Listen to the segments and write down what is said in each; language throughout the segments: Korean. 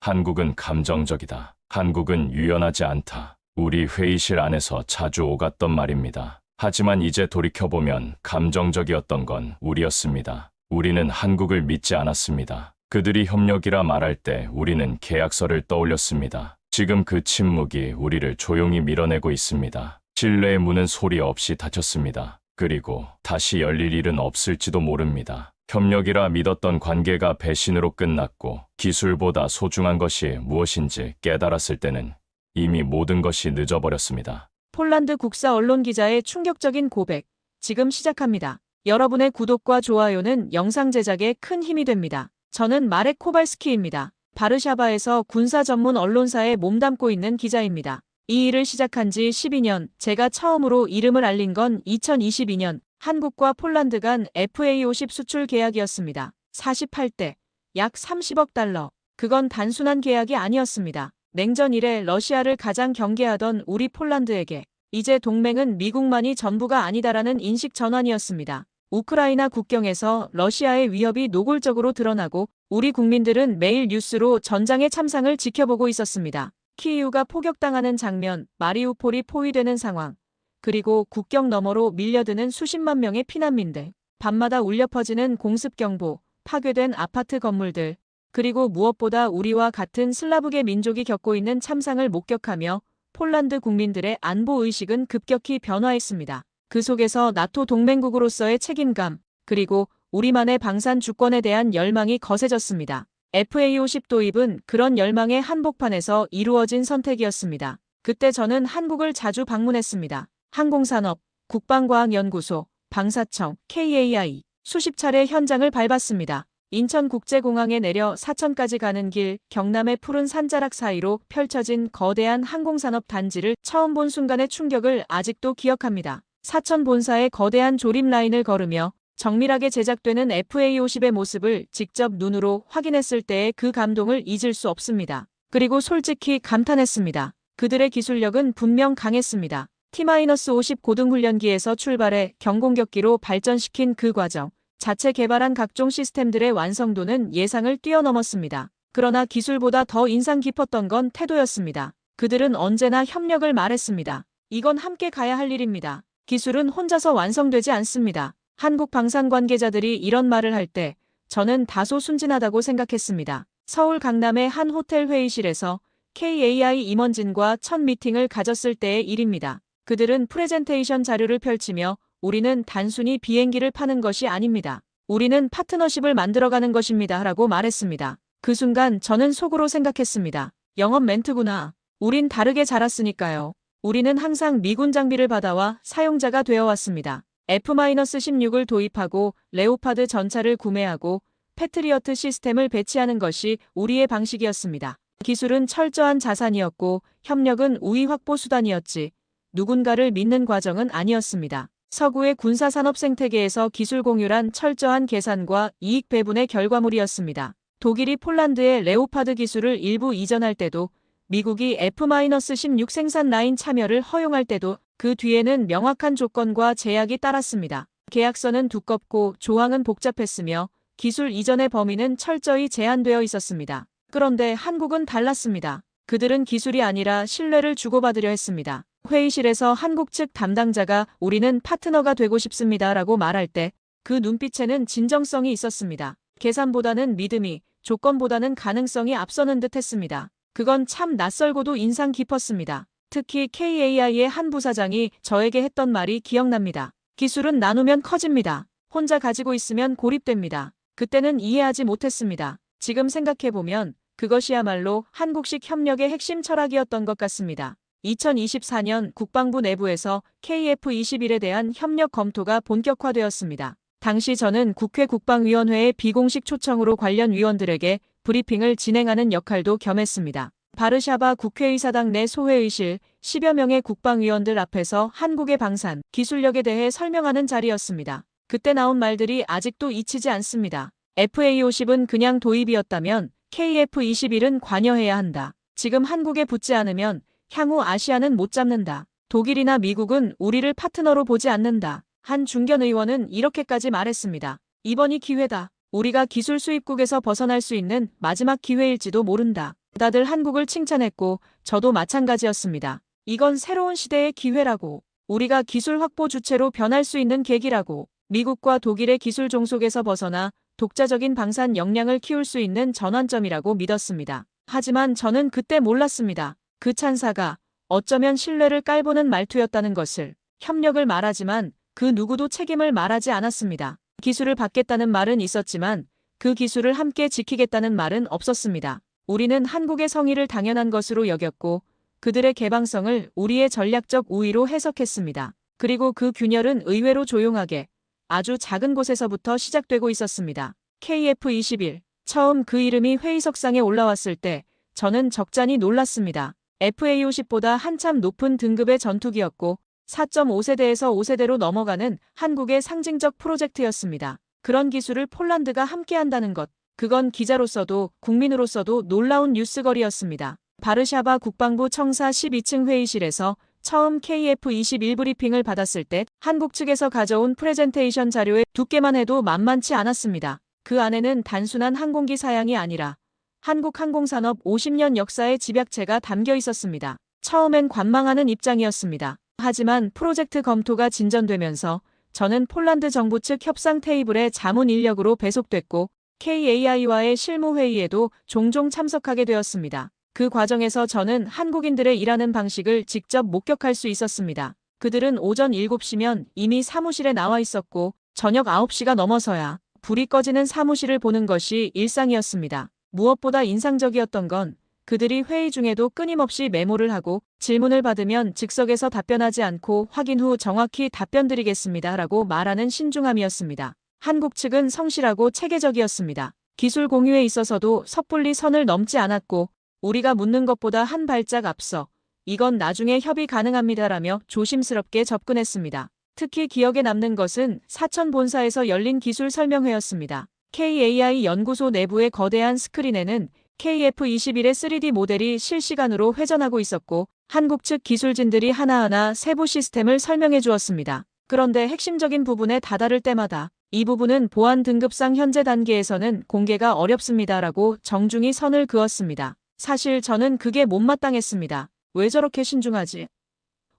한국은 감정적이다. 한국은 유연하지 않다. 우리 회의실 안에서 자주 오갔던 말입니다. 하지만 이제 돌이켜보면 감정적이었던 건 우리였습니다. 우리는 한국을 믿지 않았습니다. 그들이 협력이라 말할 때 우리는 계약서를 떠올렸습니다. 지금 그 침묵이 우리를 조용히 밀어내고 있습니다. 신뢰의 문은 소리 없이 닫혔습니다. 그리고 다시 열릴 일은 없을지도 모릅니다. 협력이라 믿었던 관계가 배신으로 끝났고 기술보다 소중한 것이 무엇인지 깨달았을 때는 이미 모든 것이 늦어버렸습니다. 폴란드 국사 언론 기자의 충격적인 고백. 지금 시작합니다. 여러분의 구독과 좋아요는 영상 제작에 큰 힘이 됩니다. 저는 마렉 코발스키입니다. 바르샤바에서 군사 전문 언론사에 몸담고 있는 기자입니다. 이 일을 시작한 지 12년, 제가 처음으로 이름을 알린 건 2022년 한국과 폴란드 간 FA50 수출 계약이었습니다. 48대, 약 30억 달러. 그건 단순한 계약이 아니었습니다. 냉전 이래 러시아를 가장 경계하던 우리 폴란드에게 이제 동맹은 미국만이 전부가 아니다라는 인식 전환이었습니다. 우크라이나 국경에서 러시아의 위협이 노골적으로 드러나고 우리 국민들은 매일 뉴스로 전장의 참상을 지켜보고 있었습니다. 키이우가 포격당하는 장면, 마리우폴이 포위되는 상황, 그리고 국경 너머로 밀려드는 수십만 명의 피난민들, 밤마다 울려 퍼지는 공습경보, 파괴된 아파트 건물들, 그리고 무엇보다 우리와 같은 슬라브계 민족이 겪고 있는 참상을 목격하며 폴란드 국민들의 안보 의식은 급격히 변화했습니다. 그 속에서 나토 동맹국으로서의 책임감, 그리고 우리만의 방산 주권에 대한 열망이 거세졌습니다. FA50 도입은 그런 열망의 한복판에서 이루어진 선택이었습니다. 그때 저는 한국을 자주 방문했습니다. 항공산업, 국방과학연구소, 방사청, KAI, 수십 차례 현장을 밟았습니다. 인천국제공항에 내려 사천까지 가는 길, 경남의 푸른 산자락 사이로 펼쳐진 거대한 항공산업 단지를 처음 본 순간의 충격을 아직도 기억합니다. 사천 본사의 거대한 조립 라인을 걸으며 정밀하게 제작되는 FA50의 모습을 직접 눈으로 확인했을 때의 그 감동을 잊을 수 없습니다. 그리고 솔직히 감탄했습니다. 그들의 기술력은 분명 강했습니다. T-50 고등훈련기에서 출발해 경공격기로 발전시킨 그 과정, 자체 개발한 각종 시스템들의 완성도는 예상을 뛰어넘었습니다. 그러나 기술보다 더 인상 깊었던 건 태도였습니다. 그들은 언제나 협력을 말했습니다. 이건 함께 가야 할 일입니다. 기술은 혼자서 완성되지 않습니다. 한국 방산 관계자들이 이런 말을 할 때 저는 다소 순진하다고 생각했습니다. 서울 강남의 한 호텔 회의실에서 KAI 임원진과 첫 미팅을 가졌을 때의 일입니다. 그들은 프레젠테이션 자료를 펼치며 우리는 단순히 비행기를 파는 것이 아닙니다. 우리는 파트너십을 만들어가는 것입니다. 라고 말했습니다. 그 순간 저는 속으로 생각했습니다. 영업 멘트구나. 우린 다르게 자랐으니까요. 우리는 항상 미군 장비를 받아와 사용자가 되어왔습니다. F-16을 도입하고 레오파드 전차를 구매하고 패트리어트 시스템을 배치하는 것이 우리의 방식이었습니다. 기술은 철저한 자산이었고 협력은 우위 확보 수단이었지 누군가를 믿는 과정은 아니었습니다. 서구의 군사산업 생태계에서 기술 공유란 철저한 계산과 이익 배분의 결과물이었습니다. 독일이 폴란드의 레오파드 기술을 일부 이전할 때도 미국이 F-16 생산 라인 참여를 허용할 때도 그 뒤에는 명확한 조건과 제약이 따랐습니다. 계약서는 두껍고 조항은 복잡했으며 기술 이전의 범위는 철저히 제한되어 있었습니다. 그런데 한국은 달랐습니다. 그들은 기술이 아니라 신뢰를 주고받으려 했습니다. 회의실에서 한국 측 담당자가 우리는 파트너가 되고 싶습니다. 라고 말할 때 그 눈빛에는 진정성이 있었습니다. 계산보다는 믿음이, 조건보다는 가능성이 앞서는 듯 했습니다. 그건 참 낯설고도 인상 깊었습니다. 특히 KAI의 한 부사장이 저에게 했던 말이 기억납니다. 기술은 나누면 커집니다. 혼자 가지고 있으면 고립됩니다. 그때는 이해하지 못했습니다. 지금 생각해보면 그것이야말로 한국식 협력의 핵심 철학이었던 것 같습니다. 2024년 국방부 내부에서 KF-21에 대한 협력 검토가 본격화되었습니다. 당시 저는 국회 국방위원회의 비공식 초청으로 관련 위원들에게 브리핑을 진행하는 역할도 겸했습니다. 바르샤바 국회의사당 내 소회의실 10여 명의 국방위원들 앞에서 한국의 방산, 기술력에 대해 설명하는 자리였습니다. 그때 나온 말들이 아직도 잊히지 않습니다. FA50은 그냥 도입이었다면 KF-21은 관여해야 한다. 지금 한국에 붙지 않으면 향후 아시아는 못 잡는다. 독일이나 미국은 우리를 파트너로 보지 않는다. 한 중견 의원은 이렇게까지 말했습니다. 이번이 기회다. 우리가 기술 수입국에서 벗어날 수 있는 마지막 기회일지도 모른다. 다들 한국을 칭찬했고 저도 마찬가지였습니다. 이건 새로운 시대의 기회라고. 우리가 기술 확보 주체로 변할 수 있는 계기라고. 미국과 독일의 기술 종속에서 벗어나 독자적인 방산 역량을 키울 수 있는 전환점이라고 믿었습니다. 하지만 저는 그때 몰랐습니다. 그 찬사가 어쩌면 신뢰를 깔보는 말투였다는 것을. 협력을 말하지만 그 누구도 책임을 말하지 않았습니다. 기술을 받겠다는 말은 있었지만 그 기술을 함께 지키겠다는 말은 없었습니다. 우리는 한국의 성의를 당연한 것으로 여겼고 그들의 개방성을 우리의 전략적 우위로 해석했습니다. 그리고 그 균열은 의외로 조용하게 아주 작은 곳에서부터 시작되고 있었습니다. KF-21. 처음 그 이름이 회의석상에 올라왔을 때 저는 적잖이 놀랐습니다. FA-50보다 한참 높은 등급의 전투기였고 4.5세대에서 5세대로 넘어가는 한국의 상징적 프로젝트였습니다. 그런 기술을 폴란드가 함께한다는 것, 그건 기자로서도 국민으로서도 놀라운 뉴스거리였습니다. 바르샤바 국방부 청사 12층 회의실에서 처음 KF-21 브리핑을 받았을 때 한국 측에서 가져온 프레젠테이션 자료의 두께만 해도 만만치 않았습니다. 그 안에는 단순한 항공기 사양이 아니라 한국 항공산업 50년 역사의 집약체가 담겨 있었습니다. 처음엔 관망하는 입장이었습니다. 하지만 프로젝트 검토가 진전되면서 저는 폴란드 정부 측 협상 테이블에 자문 인력으로 배속됐고 KAI와의 실무 회의에도 종종 참석하게 되었습니다. 그 과정에서 저는 한국인들의 일하는 방식을 직접 목격할 수 있었습니다. 그들은 오전 7시면 이미 사무실에 나와 있었고 저녁 9시가 넘어서야 불이 꺼지는 사무실을 보는 것이 일상이었습니다. 무엇보다 인상적이었던 건 그들이 회의 중에도 끊임없이 메모를 하고 질문을 받으면 즉석에서 답변하지 않고 확인 후 정확히 답변드리겠습니다 라고 말하는 신중함이었습니다. 한국 측은 성실하고 체계적이었습니다. 기술 공유에 있어서도 섣불리 선을 넘지 않았고 우리가 묻는 것보다 한 발짝 앞서 이건 나중에 협의 가능합니다라며 조심스럽게 접근했습니다. 특히 기억에 남는 것은 사천 본사에서 열린 기술 설명회였습니다. KAI 연구소 내부의 거대한 스크린에는 KF-21의 3D 모델이 실시간으로 회전하고 있었고 한국 측 기술진들이 하나하나 세부 시스템을 설명해 주었습니다. 그런데 핵심적인 부분에 다다를 때마다 이 부분은 보안 등급상 현재 단계에서는 공개가 어렵습니다라고 정중히 선을 그었습니다. 사실 저는 그게 못마땅했습니다. 왜 저렇게 신중하지?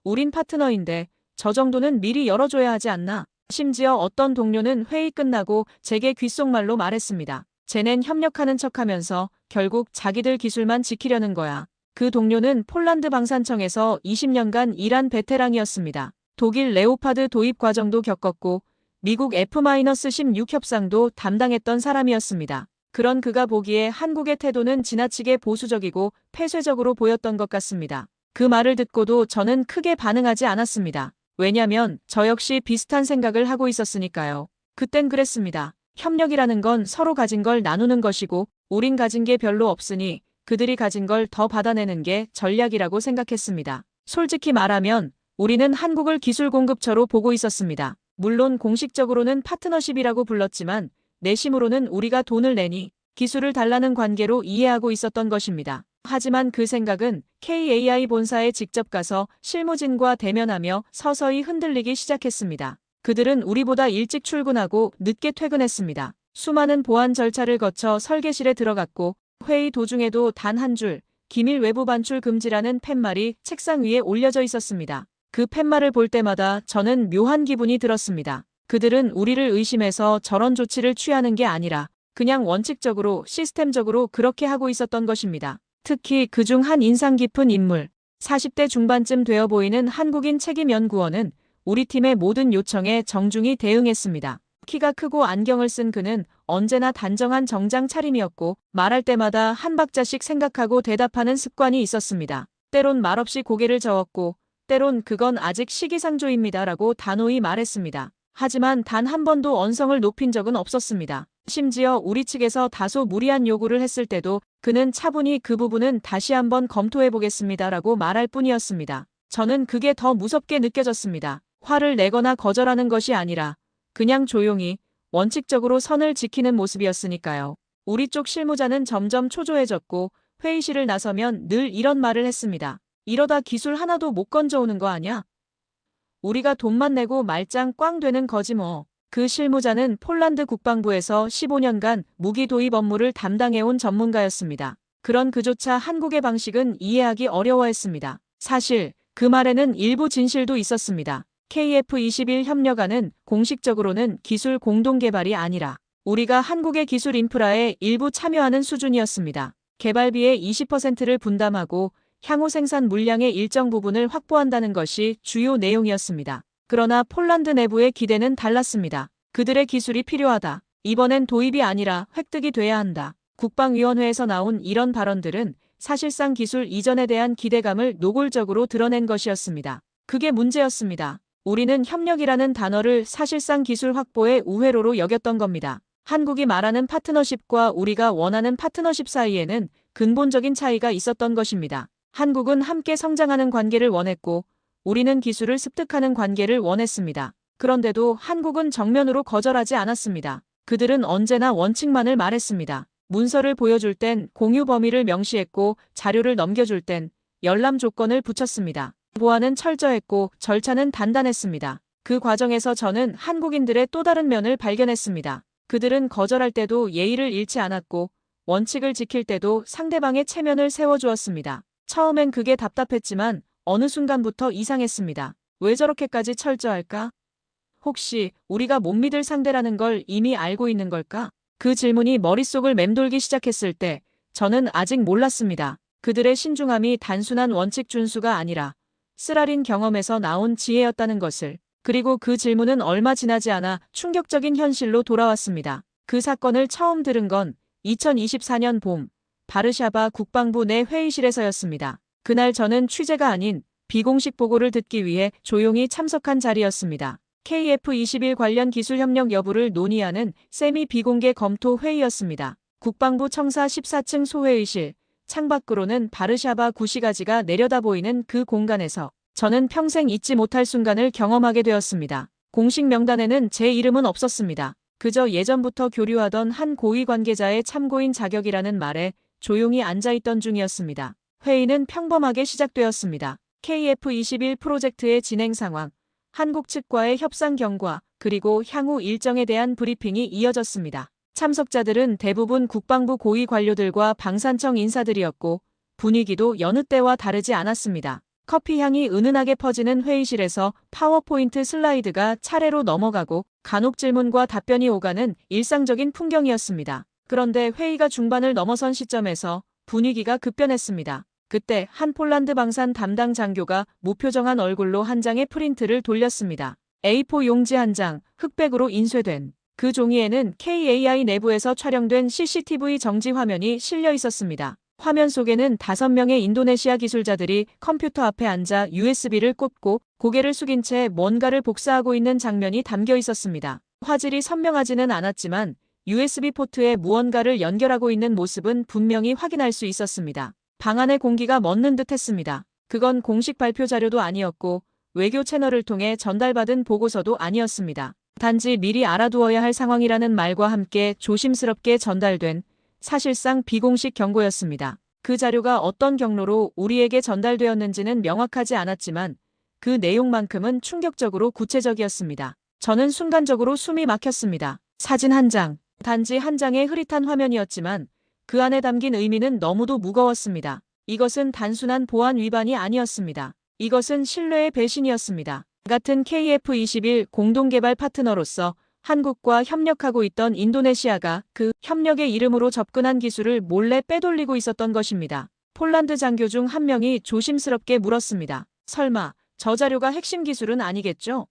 우린 파트너인데 저 정도는 미리 열어줘야 하지 않나? 심지어 어떤 동료는 회의 끝나고 제게 귓속말로 말했습니다. 쟤넨 협력하는 척하면서 결국 자기들 기술만 지키려는 거야. 그 동료는 폴란드 방산청에서 20년간 일한 베테랑이었습니다. 독일 레오파드 도입 과정도 겪었고 미국 F-16 협상도 담당했던 사람이었습니다. 그런 그가 보기에 한국의 태도는 지나치게 보수적이고 폐쇄적으로 보였던 것 같습니다. 그 말을 듣고도 저는 크게 반응하지 않았습니다. 왜냐면 저 역시 비슷한 생각을 하고 있었으니까요. 그땐 그랬습니다. 협력이라는 건 서로 가진 걸 나누는 것이고 우린 가진 게 별로 없으니 그들이 가진 걸 더 받아내는 게 전략이라고 생각했습니다. 솔직히 말하면 우리는 한국을 기술 공급처로 보고 있었습니다. 물론 공식적으로는 파트너십이라고 불렀지만 내심으로는 우리가 돈을 내니 기술을 달라는 관계로 이해하고 있었던 것입니다. 하지만 그 생각은 KAI 본사에 직접 가서 실무진과 대면하며 서서히 흔들리기 시작했습니다. 그들은 우리보다 일찍 출근하고 늦게 퇴근했습니다. 수많은 보안 절차를 거쳐 설계실에 들어갔고 회의 도중에도 단 한 줄 기밀 외부 반출 금지라는 팻말이 책상 위에 올려져 있었습니다. 그 팻말을 볼 때마다 저는 묘한 기분이 들었습니다. 그들은 우리를 의심해서 저런 조치를 취하는 게 아니라 그냥 원칙적으로 시스템적으로 그렇게 하고 있었던 것입니다. 특히 그중 한 인상 깊은 인물, 40대 중반쯤 되어 보이는 한국인 책임연구원은 우리 팀의 모든 요청에 정중히 대응했습니다. 키가 크고 안경을 쓴 그는 언제나 단정한 정장 차림이었고 말할 때마다 한 박자씩 생각하고 대답하는 습관이 있었습니다. 때론 말없이 고개를 저었고 때론 그건 아직 시기상조입니다라고 단호히 말했습니다. 하지만 단 한 번도 언성을 높인 적은 없었습니다. 심지어 우리 측에서 다소 무리한 요구를 했을 때도 그는 차분히 그 부분은 다시 한번 검토해보겠습니다라고 말할 뿐이었습니다. 저는 그게 더 무섭게 느껴졌습니다. 화를 내거나 거절하는 것이 아니라 그냥 조용히 원칙적으로 선을 지키는 모습이었으니까요. 우리 쪽 실무자는 점점 초조해졌고 회의실을 나서면 늘 이런 말을 했습니다. 이러다 기술 하나도 못 건져오는 거 아냐? 우리가 돈만 내고 말짱 꽝 되는 거지 뭐. 그 실무자는 폴란드 국방부에서 15년간 무기 도입 업무를 담당해온 전문가였습니다. 그런 그조차 한국의 방식은 이해하기 어려워했습니다. 사실 그 말에는 일부 진실도 있었습니다. KF-21 협력안은 공식적으로는 기술 공동 개발이 아니라 우리가 한국의 기술 인프라에 일부 참여하는 수준이었습니다. 개발비의 20%를 분담하고 향후 생산 물량의 일정 부분을 확보한다는 것이 주요 내용이었습니다. 그러나 폴란드 내부의 기대는 달랐습니다. 그들의 기술이 필요하다. 이번엔 도입이 아니라 획득이 돼야 한다. 국방위원회에서 나온 이런 발언들은 사실상 기술 이전에 대한 기대감을 노골적으로 드러낸 것이었습니다. 그게 문제였습니다. 우리는 협력이라는 단어를 사실상 기술 확보의 우회로로 여겼던 겁니다. 한국이 말하는 파트너십과 우리가 원하는 파트너십 사이에는 근본적인 차이가 있었던 것입니다. 한국은 함께 성장하는 관계를 원했고 우리는 기술을 습득하는 관계를 원했습니다. 그런데도 한국은 정면으로 거절하지 않았습니다. 그들은 언제나 원칙만을 말했습니다. 문서를 보여줄 땐 공유 범위를 명시했고 자료를 넘겨줄 땐 열람 조건을 붙였습니다. 보안은 철저했고 절차는 단단했습니다. 그 과정에서 저는 한국인들의 또 다른 면을 발견했습니다. 그들은 거절할 때도 예의를 잃지 않았고 원칙을 지킬 때도 상대방의 체면을 세워주었습니다. 처음엔 그게 답답했지만 어느 순간부터 이상했습니다. 왜 저렇게까지 철저할까? 혹시 우리가 못 믿을 상대라는 걸 이미 알고 있는 걸까? 그 질문이 머릿속을 맴돌기 시작했을 때 저는 아직 몰랐습니다. 그들의 신중함이 단순한 원칙 준수가 아니라 쓰라린 경험에서 나온 지혜였다는 것을. 그리고 그 질문은 얼마 지나지 않아 충격적인 현실로 돌아왔습니다. 그 사건을 처음 들은 건 2024년 봄 바르샤바 국방부 내 회의실에서였습니다. 그날 저는 취재가 아닌 비공식 보고를 듣기 위해 조용히 참석한 자리였습니다. KF-21 관련 기술 협력 여부를 논의하는 세미 비공개 검토 회의였습니다. 국방부 청사 14층 소회의실, 창밖으로는 바르샤바 구시가지가 내려다보이는 그 공간에서 저는 평생 잊지 못할 순간을 경험하게 되었습니다. 공식 명단에는 제 이름은 없었습니다. 그저 예전부터 교류하던 한 고위 관계자의 참고인 자격이라는 말에 조용히 앉아있던 중이었습니다. 회의는 평범하게 시작되었습니다. KF-21 프로젝트의 진행 상황, 한국 측과의 협상 경과, 그리고 향후 일정에 대한 브리핑이 이어졌습니다. 참석자들은 대부분 국방부 고위 관료들과 방산청 인사들이었고 분위기도 여느 때와 다르지 않았습니다. 커피 향이 은은하게 퍼지는 회의실에서 파워포인트 슬라이드가 차례로 넘어가고 간혹 질문과 답변이 오가는 일상적인 풍경이었습니다. 그런데 회의가 중반을 넘어선 시점에서 분위기가 급변했습니다. 그때 한 폴란드 방산 담당 장교가 무표정한 얼굴로 한 장의 프린트를 돌렸습니다. A4 용지 한 장, 흑백으로 인쇄된. 그 종이에는 KAI 내부에서 촬영된 CCTV 정지 화면이 실려 있었습니다. 화면 속에는 5명의 인도네시아 기술자들이 컴퓨터 앞에 앉아 USB를 꽂고 고개를 숙인 채 뭔가를 복사하고 있는 장면이 담겨 있었습니다. 화질이 선명하지는 않았지만 USB 포트에 무언가를 연결하고 있는 모습은 분명히 확인할 수 있었습니다. 방 안의 공기가 멎는 듯 했습니다. 그건 공식 발표 자료도 아니었고 외교 채널을 통해 전달받은 보고서도 아니었습니다. 단지 미리 알아두어야 할 상황이라는 말과 함께 조심스럽게 전달된 사실상 비공식 경고였습니다. 그 자료가 어떤 경로로 우리에게 전달되었는지는 명확하지 않았지만 그 내용만큼은 충격적으로 구체적이었습니다. 저는 순간적으로 숨이 막혔습니다. 사진 한 장, 단지 한 장의 흐릿한 화면이었지만 그 안에 담긴 의미는 너무도 무거웠습니다. 이것은 단순한 보안 위반이 아니었습니다. 이것은 신뢰의 배신이었습니다. 같은 KF-21 공동개발 파트너로서 한국과 협력하고 있던 인도네시아가 그 협력의 이름으로 접근한 기술을 몰래 빼돌리고 있었던 것입니다. 폴란드 장교 중 한 명이 조심스럽게 물었습니다. 설마 저 자료가 핵심 기술은 아니겠죠?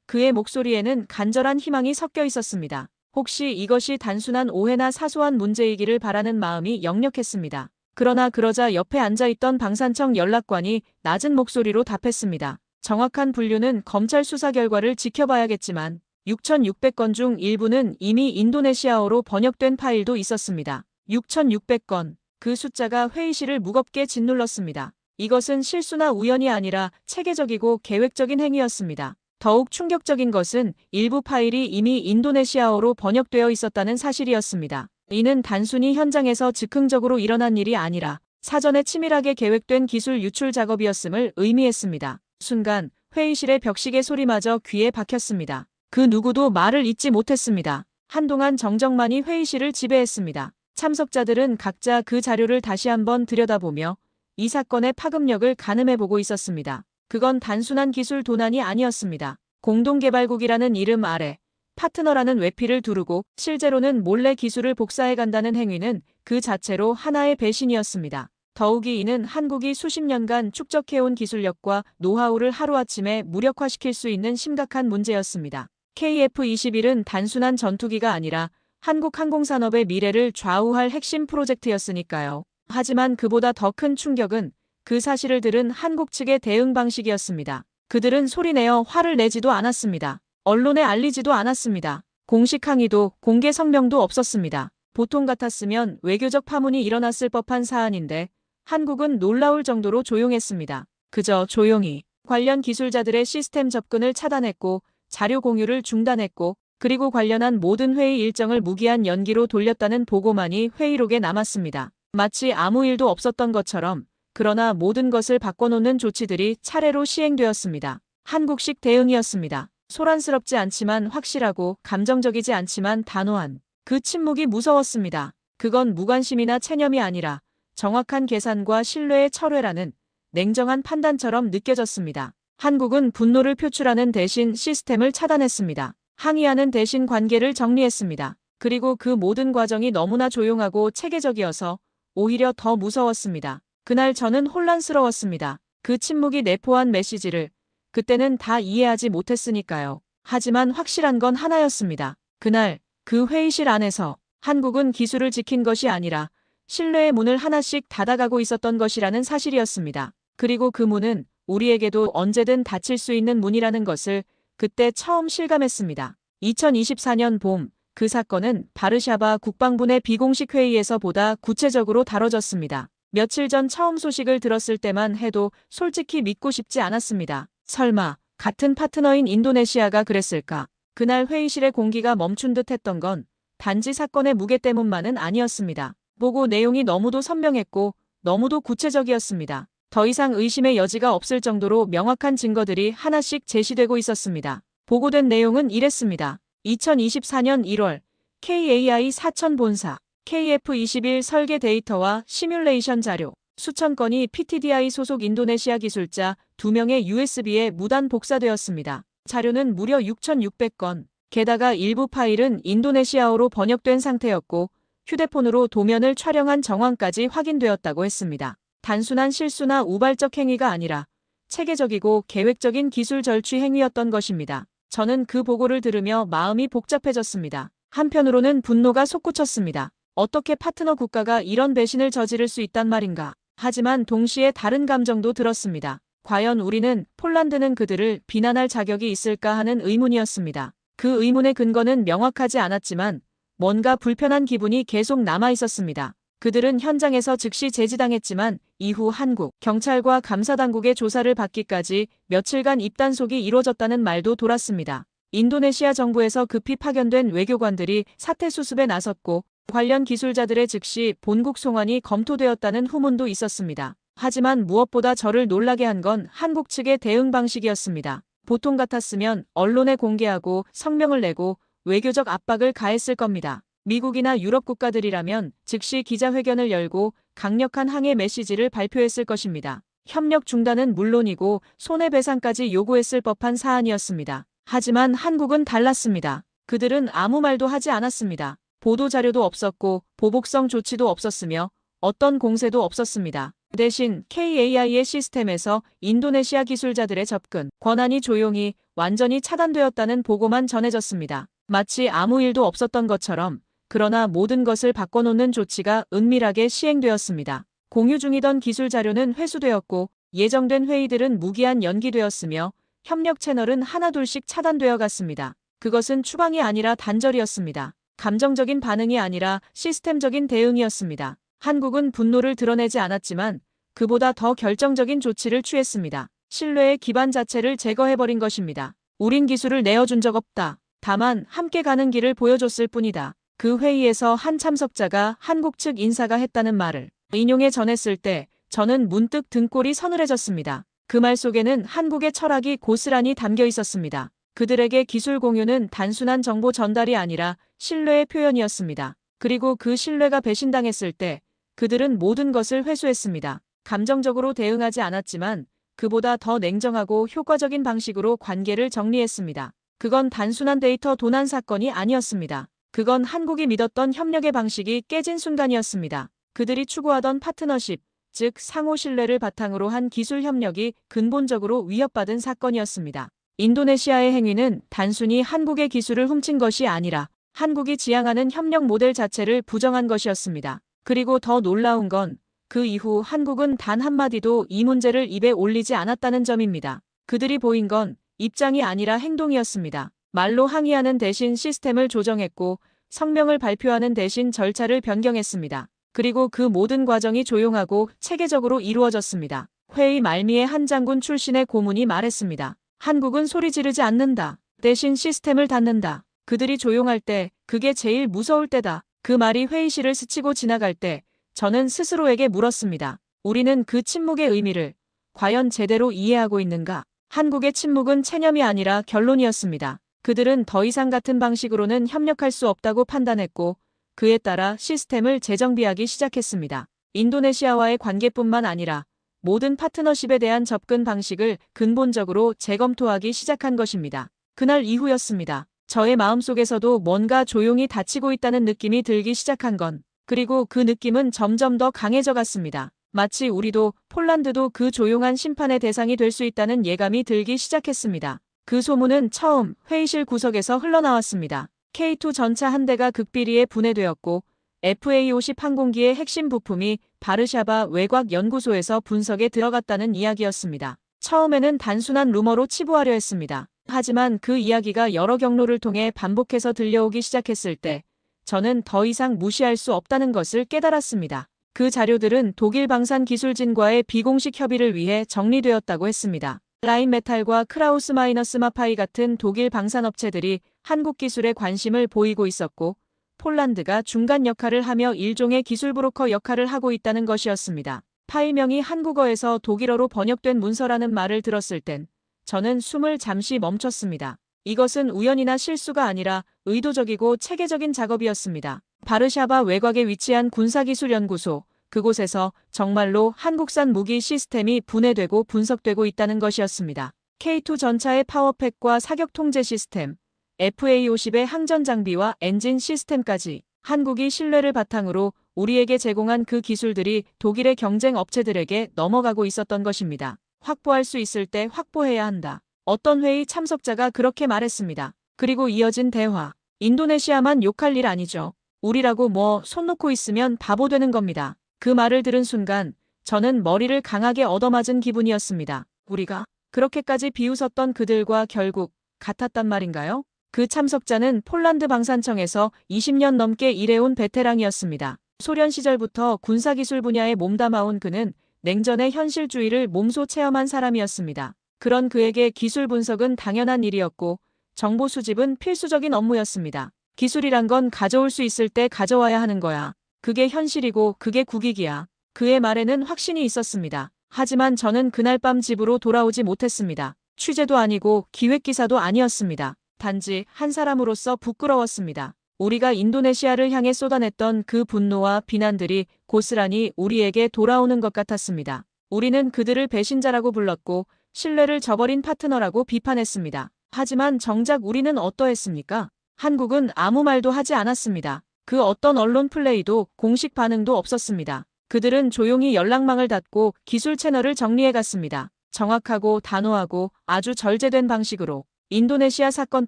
그의 목소리에는 간절한 희망이 섞여 있었습니다. 혹시 이것이 단순한 오해나 사소한 문제이기를 바라는 마음이 역력했습니다. 그러나 그러자 옆에 앉아있던 방산청 연락관이 낮은 목소리로 답했습니다. 정확한 분류는 검찰 수사 결과를 지켜봐야겠지만 6,600건 중 일부는 이미 인도네시아어로 번역된 파일도 있었습니다. 6,600건. 그 숫자가 회의실을 무겁게 짓눌렀습니다. 이것은 실수나 우연이 아니라 체계적이고 계획적인 행위였습니다. 더욱 충격적인 것은 일부 파일이 이미 인도네시아어로 번역되어 있었다는 사실이었습니다. 이는 단순히 현장에서 즉흥적으로 일어난 일이 아니라 사전에 치밀하게 계획된 기술 유출 작업이었음을 의미했습니다. 순간 회의실의 벽시계 소리마저 귀에 박혔습니다. 그 누구도 말을 잇지 못했습니다. 한동안 정적만이 회의실을 지배했습니다. 참석자들은 각자 그 자료를 다시 한번 들여다보며 이 사건의 파급력을 가늠해보고 있었습니다. 그건 단순한 기술 도난이 아니었습니다. 공동개발국이라는 이름 아래 파트너라는 외피를 두르고 실제로는 몰래 기술을 복사해간다는 행위는 그 자체로 하나의 배신이었습니다. 더욱이 이는 한국이 수십 년간 축적해온 기술력과 노하우를 하루아침에 무력화시킬 수 있는 심각한 문제였습니다. KF-21은 단순한 전투기가 아니라 한국 항공산업의 미래를 좌우할 핵심 프로젝트였으니까요. 하지만 그보다 더 큰 충격은 그 사실을 들은 한국 측의 대응 방식이었습니다. 그들은 소리내어 화를 내지도 않았습니다. 언론에 알리지도 않았습니다. 공식 항의도 공개 성명도 없었습니다. 보통 같았으면 외교적 파문이 일어났을 법한 사안인데 한국은 놀라울 정도로 조용했습니다. 그저 조용히 관련 기술자들의 시스템 접근을 차단했고 자료 공유를 중단했고 그리고 관련한 모든 회의 일정을 무기한 연기로 돌렸다는 보고만이 회의록에 남았습니다. 마치 아무 일도 없었던 것처럼 그러나 모든 것을 바꿔놓는 조치들이 차례로 시행되었습니다. 한국식 대응이었습니다. 소란스럽지 않지만 확실하고 감정적이지 않지만 단호한 그 침묵이 무서웠습니다. 그건 무관심이나 체념이 아니라 정확한 계산과 신뢰의 철회라는 냉정한 판단처럼 느껴졌습니다. 한국은 분노를 표출하는 대신 시스템을 차단했습니다. 항의하는 대신 관계를 정리했습니다. 그리고 그 모든 과정이 너무나 조용하고 체계적이어서 오히려 더 무서웠습니다. 그날 저는 혼란스러웠습니다. 그 침묵이 내포한 메시지를 그때는 다 이해하지 못했으니까요. 하지만 확실한 건 하나였습니다. 그날 그 회의실 안에서 한국은 기술을 지킨 것이 아니라 신뢰의 문을 하나씩 닫아가고 있었던 것이라는 사실이었습니다. 그리고 그 문은 우리에게도 언제든 닫힐 수 있는 문이라는 것을 그때 처음 실감했습니다. 2024년 봄, 그 사건은 바르샤바 국방부 내 비공식 회의에서 보다 구체적으로 다뤄졌습니다. 며칠 전 처음 소식을 들었을 때만 해도 솔직히 믿고 싶지 않았습니다. 설마 같은 파트너인 인도네시아가 그랬을까? 그날 회의실의 공기가 멈춘 듯 했던 건 단지 사건의 무게 때문만은 아니었습니다. 보고 내용이 너무도 선명했고 너무도 구체적이었습니다. 더 이상 의심의 여지가 없을 정도로 명확한 증거들이 하나씩 제시되고 있었습니다. 보고된 내용은 이랬습니다. 2024년 1월 KAI 사천 본사 KF-21 설계 데이터와 시뮬레이션 자료 수천 건이 PTDI 소속 인도네시아 기술자 2명의 USB에 무단 복사되었습니다. 자료는 무려 6,600건. 게다가 일부 파일은 인도네시아어로 번역된 상태였고 휴대폰으로 도면을 촬영한 정황까지 확인되었다고 했습니다. 단순한 실수나 우발적 행위가 아니라 체계적이고 계획적인 기술 절취 행위였던 것입니다. 저는 그 보고를 들으며 마음이 복잡해졌습니다. 한편으로는 분노가 솟구쳤습니다. 어떻게 파트너 국가가 이런 배신을 저지를 수 있단 말인가. 하지만 동시에 다른 감정도 들었습니다. 과연 우리는 폴란드는 그들을 비난할 자격이 있을까 하는 의문이었습니다. 그 의문의 근거는 명확하지 않았지만 뭔가 불편한 기분이 계속 남아 있었습니다. 그들은 현장에서 즉시 제지당했지만 이후 한국 경찰과 감사당국의 조사를 받기까지 며칠간 입단속이 이루어졌다는 말도 돌았습니다. 인도네시아 정부에서 급히 파견된 외교관들이 사태 수습에 나섰고 관련 기술자들의 즉시 본국 송환이 검토되었다는 후문도 있었습니다. 하지만 무엇보다 저를 놀라게 한 건 한국 측의 대응 방식이었습니다. 보통 같았으면 언론에 공개하고 성명을 내고 외교적 압박을 가했을 겁니다. 미국이나 유럽 국가들이라면 즉시 기자회견을 열고 강력한 항해 메시지를 발표했을 것입니다. 협력 중단은 물론이고 손해배상까지 요구했을 법한 사안이었습니다. 하지만 한국은 달랐습니다. 그들은 아무 말도 하지 않았습니다. 보도자료도 없었고 보복성 조치도 없었으며 어떤 공세도 없었습니다. 대신 KAI의 시스템에서 인도네시아 기술자들의 접근 권한이 조용히 완전히 차단되었다는 보고만 전해졌습니다. 마치 아무 일도 없었던 것처럼. 그러나 모든 것을 바꿔놓는 조치가 은밀하게 시행되었습니다. 공유 중이던 기술 자료는 회수되었고 예정된 회의들은 무기한 연기되었으며 협력 채널은 하나둘씩 차단되어 갔습니다. 그것은 추방이 아니라 단절이었습니다. 감정적인 반응이 아니라 시스템적인 대응이었습니다. 한국은 분노를 드러내지 않았지만 그보다 더 결정적인 조치를 취했습니다. 신뢰의 기반 자체를 제거해버린 것입니다. 우린 기술을 내어준 적 없다. 다만 함께 가는 길을 보여줬을 뿐이다. 그 회의에서 한 참석자가 한국 측 인사가 했다는 말을 인용해 전했을 때 저는 문득 등골이 서늘해졌습니다. 그 말 속에는 한국의 철학이 고스란히 담겨 있었습니다. 그들에게 기술 공유는 단순한 정보 전달이 아니라 신뢰의 표현이었습니다. 그리고 그 신뢰가 배신당했을 때 그들은 모든 것을 회수했습니다. 감정적으로 대응하지 않았지만 그보다 더 냉정하고 효과적인 방식으로 관계를 정리했습니다. 그건 단순한 데이터 도난 사건이 아니었습니다. 그건 한국이 믿었던 협력의 방식이 깨진 순간이었습니다. 그들이 추구하던 파트너십, 즉 상호 신뢰를 바탕으로 한 기술 협력이 근본적으로 위협받은 사건이었습니다. 인도네시아의 행위는 단순히 한국의 기술을 훔친 것이 아니라 한국이 지향하는 협력 모델 자체를 부정한 것이었습니다. 그리고 더 놀라운 건 그 이후 한국은 단 한마디도 이 문제를 입에 올리지 않았다는 점입니다. 그들이 보인 건 입장이 아니라 행동이었습니다. 말로 항의하는 대신 시스템을 조정했고 성명을 발표하는 대신 절차를 변경했습니다. 그리고 그 모든 과정이 조용하고 체계적으로 이루어졌습니다. 회의 말미에 한 장군 출신의 고문이 말했습니다. 한국은 소리 지르지 않는다. 대신 시스템을 닫는다. 그들이 조용할 때 그게 제일 무서울 때다. 그 말이 회의실을 스치고 지나갈 때 저는 스스로에게 물었습니다. 우리는 그 침묵의 의미를 과연 제대로 이해하고 있는가? 한국의 침묵은 체념이 아니라 결론이었습니다. 그들은 더 이상 같은 방식으로는 협력할 수 없다고 판단했고 그에 따라 시스템을 재정비하기 시작했습니다. 인도네시아와의 관계뿐만 아니라 모든 파트너십에 대한 접근 방식을 근본적으로 재검토하기 시작한 것입니다. 그날 이후였습니다. 저의 마음속에서도 뭔가 조용히 닫히고 있다는 느낌이 들기 시작한 건 그리고 그 느낌은 점점 더 강해져 갔습니다. 마치 우리도 폴란드도 그 조용한 심판의 대상이 될 수 있다는 예감이 들기 시작했습니다. 그 소문은 처음 회의실 구석에서 흘러나왔습니다. K2 전차 한 대가 극비리에 분해되었고 FA-50 항공기의 핵심 부품이 바르샤바 외곽연구소에서 분석에 들어갔다는 이야기였습니다. 처음에는 단순한 루머로 치부하려 했습니다. 하지만 그 이야기가 여러 경로를 통해 반복해서 들려오기 시작했을 때 저는 더 이상 무시할 수 없다는 것을 깨달았습니다. 그 자료들은 독일 방산기술진과의 비공식 협의를 위해 정리되었다고 했습니다. 라인메탈과 크라우스-마파이 같은 독일 방산업체들이 한국 기술에 관심을 보이고 있었고 폴란드가 중간 역할을 하며 일종의 기술 브로커 역할을 하고 있다는 것이었습니다. 파일명이 한국어에서 독일어로 번역된 문서라는 말을 들었을 땐 저는 숨을 잠시 멈췄습니다. 이것은 우연이나 실수가 아니라 의도적이고 체계적인 작업이었습니다. 바르샤바 외곽에 위치한 군사기술연구소, 그곳에서 정말로 한국산 무기 시스템이 분해되고 분석되고 있다는 것이었습니다. K2 전차의 파워팩과 사격 통제 시스템, FA-50의 항전 장비와 엔진 시스템까지 한국이 신뢰를 바탕으로 우리에게 제공한 그 기술들이 독일의 경쟁 업체들에게 넘어가고 있었던 것입니다. 확보할 수 있을 때 확보해야 한다. 어떤 회의 참석자가 그렇게 말했습니다. 그리고 이어진 대화. 인도네시아만 욕할 일 아니죠. 우리라고 손 놓고 있으면 바보 되는 겁니다. 그 말을 들은 순간 저는 머리를 강하게 얻어맞은 기분이었습니다. 우리가 그렇게까지 비웃었던 그들과 결국 같았단 말인가요? 그 참석자는 폴란드 방산청에서 20년 넘게 일해온 베테랑이었습니다. 소련 시절부터 군사기술 분야에 몸담아온 그는 냉전의 현실주의를 몸소 체험한 사람이었습니다. 그런 그에게 기술 분석은 당연한 일이었고 정보 수집은 필수적인 업무였습니다. 기술이란 건 가져올 수 있을 때 가져와야 하는 거야. 그게 현실이고 그게 국익이야. 그의 말에는 확신이 있었습니다. 하지만 저는 그날 밤 집으로 돌아오지 못했습니다. 취재도 아니고 기획기사도 아니었습니다. 단지 한 사람으로서 부끄러웠습니다. 우리가 인도네시아를 향해 쏟아냈던 그 분노와 비난들이 고스란히 우리에게 돌아오는 것 같았습니다. 우리는 그들을 배신자라고 불렀고 신뢰를 저버린 파트너라고 비판했습니다. 하지만 정작 우리는 어떠했습니까? 한국은 아무 말도 하지 않았습니다. 그 어떤 언론 플레이도 공식 반응도 없었습니다. 그들은 조용히 연락망을 닫고 기술 채널을 정리해갔습니다. 정확하고 단호하고 아주 절제된 방식으로. 인도네시아 사건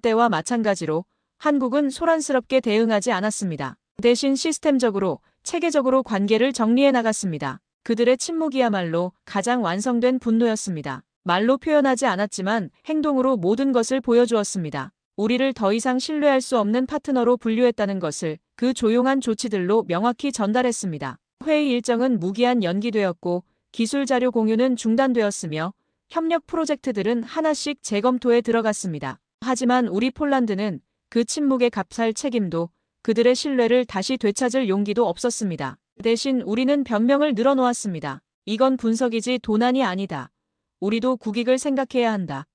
때와 마찬가지로 한국은 소란스럽게 대응하지 않았습니다. 대신 시스템적으로, 체계적으로 관계를 정리해 나갔습니다. 그들의 침묵이야말로 가장 완성된 분노였습니다. 말로 표현하지 않았지만 행동으로 모든 것을 보여주었습니다. 우리를 더 이상 신뢰할 수 없는 파트너로 분류했다는 것을 그 조용한 조치들로 명확히 전달했습니다. 회의 일정은 무기한 연기되었고 기술 자료 공유는 중단되었으며 협력 프로젝트들은 하나씩 재검토에 들어갔습니다. 하지만 우리 폴란드는 그 침묵에 값할 책임도 그들의 신뢰를 다시 되찾을 용기도 없었습니다. 대신 우리는 변명을 늘어놓았습니다. 이건 분석이지 도난이 아니다. 우리도 국익을 생각해야 한다.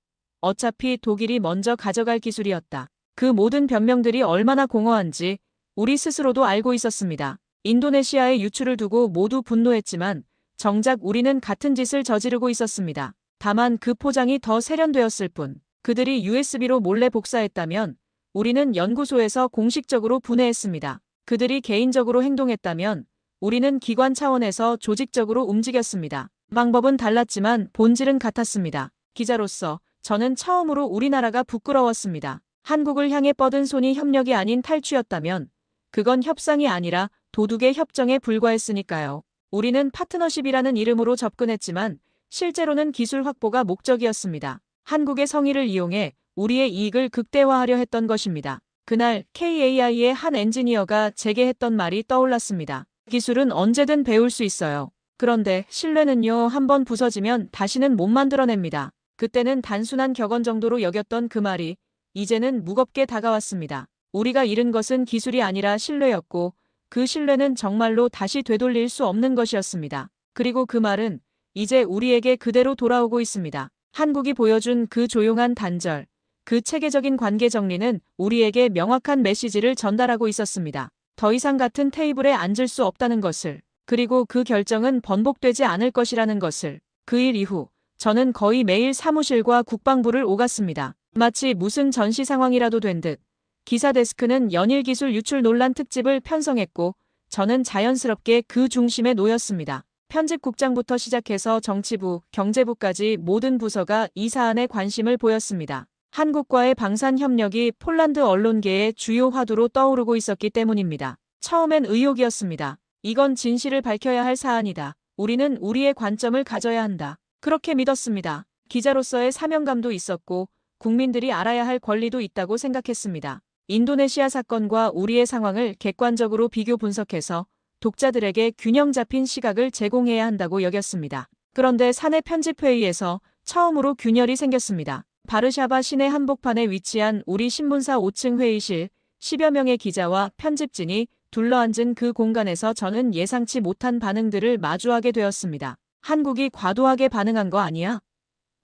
어차피 독일이 먼저 가져갈 기술이었다. 그 모든 변명들이 얼마나 공허한지 우리 스스로도 알고 있었습니다. 인도네시아의 유출을 두고 모두 분노했지만 정작 우리는 같은 짓을 저지르고 있었습니다. 다만 그 포장이 더 세련되었을 뿐. 그들이 USB로 몰래 복사했다면 우리는 연구소에서 공식적으로 분해했습니다. 그들이 개인적으로 행동했다면 우리는 기관 차원에서 조직적으로 움직였습니다. 방법은 달랐지만 본질은 같았습니다. 기자로서 저는 처음으로 우리나라가 부끄러웠습니다. 한국을 향해 뻗은 손이 협력이 아닌 탈취였다면 그건 협상이 아니라 도둑의 협정에 불과했으니까요. 우리는 파트너십이라는 이름으로 접근했지만 실제로는 기술 확보가 목적이었습니다. 한국의 성의를 이용해 우리의 이익을 극대화하려 했던 것입니다. 그날 KAI의 한 엔지니어가 제게 했던 말이 떠올랐습니다. 기술은 언제든 배울 수 있어요. 그런데 신뢰는요, 한번 부서지면 다시는 못 만들어냅니다. 그때는 단순한 격언 정도로 여겼던 그 말이 이제는 무겁게 다가왔습니다. 우리가 잃은 것은 기술이 아니라 신뢰였고 그 신뢰는 정말로 다시 되돌릴 수 없는 것이었습니다. 그리고 그 말은 이제 우리에게 그대로 돌아오고 있습니다. 한국이 보여준 그 조용한 단절, 그 체계적인 관계 정리는 우리에게 명확한 메시지를 전달하고 있었습니다. 더 이상 같은 테이블에 앉을 수 없다는 것을, 그리고 그 결정은 번복되지 않을 것이라는 것을. 그 일 이후 저는 거의 매일 사무실과 국방부를 오갔습니다. 마치 무슨 전시 상황이라도 된 듯. 기사 데스크는 연일 기술 유출 논란 특집을 편성했고 저는 자연스럽게 그 중심에 놓였습니다. 편집국장부터 시작해서 정치부, 경제부까지 모든 부서가 이 사안에 관심을 보였습니다. 한국과의 방산 협력이 폴란드 언론계의 주요 화두로 떠오르고 있었기 때문입니다. 처음엔 의혹이었습니다. 이건 진실을 밝혀야 할 사안이다. 우리는 우리의 관점을 가져야 한다. 그렇게 믿었습니다. 기자로서의 사명감도 있었고 국민들이 알아야 할 권리도 있다고 생각했습니다. 인도네시아 사건과 우리의 상황을 객관적으로 비교 분석해서 독자들에게 균형 잡힌 시각을 제공해야 한다고 여겼습니다. 그런데 사내 편집회의에서 처음으로 균열이 생겼습니다. 바르샤바 시내 한복판에 위치한 우리 신문사 5층 회의실 10여 명의 기자와 편집진이 둘러앉은 그 공간에서 저는 예상치 못한 반응들을 마주하게 되었습니다. 한국이 과도하게 반응한 거 아니야?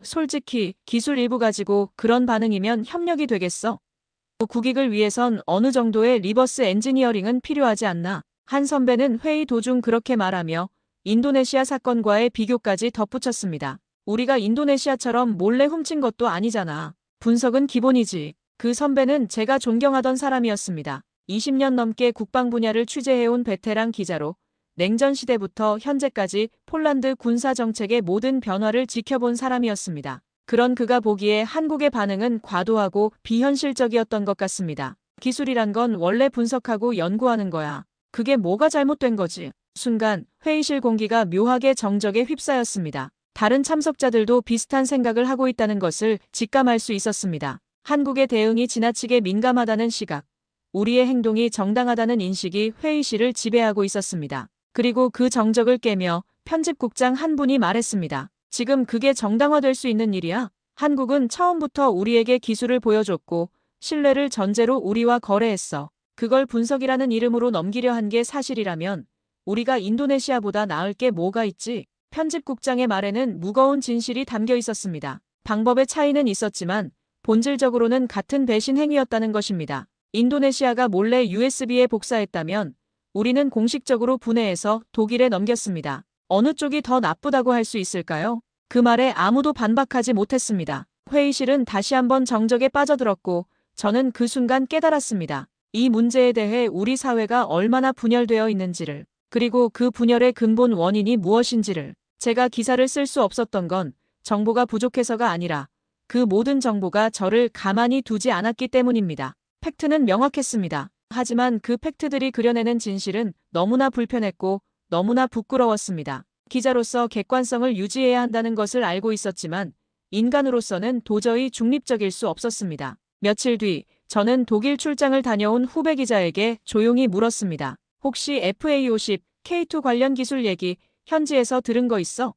솔직히 기술 일부 가지고 그런 반응이면 협력이 되겠어? 국익을 위해선 어느 정도의 리버스 엔지니어링은 필요하지 않나? 한 선배는 회의 도중 그렇게 말하며 인도네시아 사건과의 비교까지 덧붙였습니다. 우리가 인도네시아처럼 몰래 훔친 것도 아니잖아. 분석은 기본이지. 그 선배는 제가 존경하던 사람이었습니다. 20년 넘게 국방 분야를 취재해온 베테랑 기자로 냉전 시대부터 현재까지 폴란드 군사 정책의 모든 변화를 지켜본 사람이었습니다. 그런 그가 보기에 한국의 반응은 과도하고 비현실적이었던 것 같습니다. 기술이란 건 원래 분석하고 연구하는 거야. 그게 뭐가 잘못된 거지? 순간 회의실 공기가 묘하게 정적에 휩싸였습니다. 다른 참석자들도 비슷한 생각을 하고 있다는 것을 직감할 수 있었습니다. 한국의 대응이 지나치게 민감하다는 시각, 우리의 행동이 정당하다는 인식이 회의실을 지배하고 있었습니다. 그리고 그 정적을 깨며 편집국장 한 분이 말했습니다. 지금 그게 정당화될 수 있는 일이야? 한국은 처음부터 우리에게 기술을 보여줬고 신뢰를 전제로 우리와 거래했어. 그걸 분석이라는 이름으로 넘기려 한 게 사실이라면 우리가 인도네시아보다 나을 게 뭐가 있지? 편집국장의 말에는 무거운 진실이 담겨 있었습니다. 방법의 차이는 있었지만 본질적으로는 같은 배신 행위였다는 것입니다. 인도네시아가 몰래 USB에 복사했다면 우리는 공식적으로 분해해서 독일에 넘겼습니다. 어느 쪽이 더 나쁘다고 할 수 있을까요? 그 말에 아무도 반박하지 못했습니다. 회의실은 다시 한번 정적에 빠져들었고 저는 그 순간 깨달았습니다. 이 문제에 대해 우리 사회가 얼마나 분열되어 있는지를, 그리고 그 분열의 근본 원인이 무엇인지를. 제가 기사를 쓸 수 없었던 건 정보가 부족해서가 아니라 그 모든 정보가 저를 가만히 두지 않았기 때문입니다. 팩트는 명확했습니다. 하지만 그 팩트들이 그려내는 진실은 너무나 불편했고 너무나 부끄러웠습니다. 기자로서 객관성을 유지해야 한다는 것을 알고 있었지만 인간으로서는 도저히 중립적일 수 없었습니다. 며칠 뒤 저는 독일 출장을 다녀온 후배 기자에게 조용히 물었습니다. 혹시 FA50, K2 관련 기술 얘기 현지에서 들은 거 있어?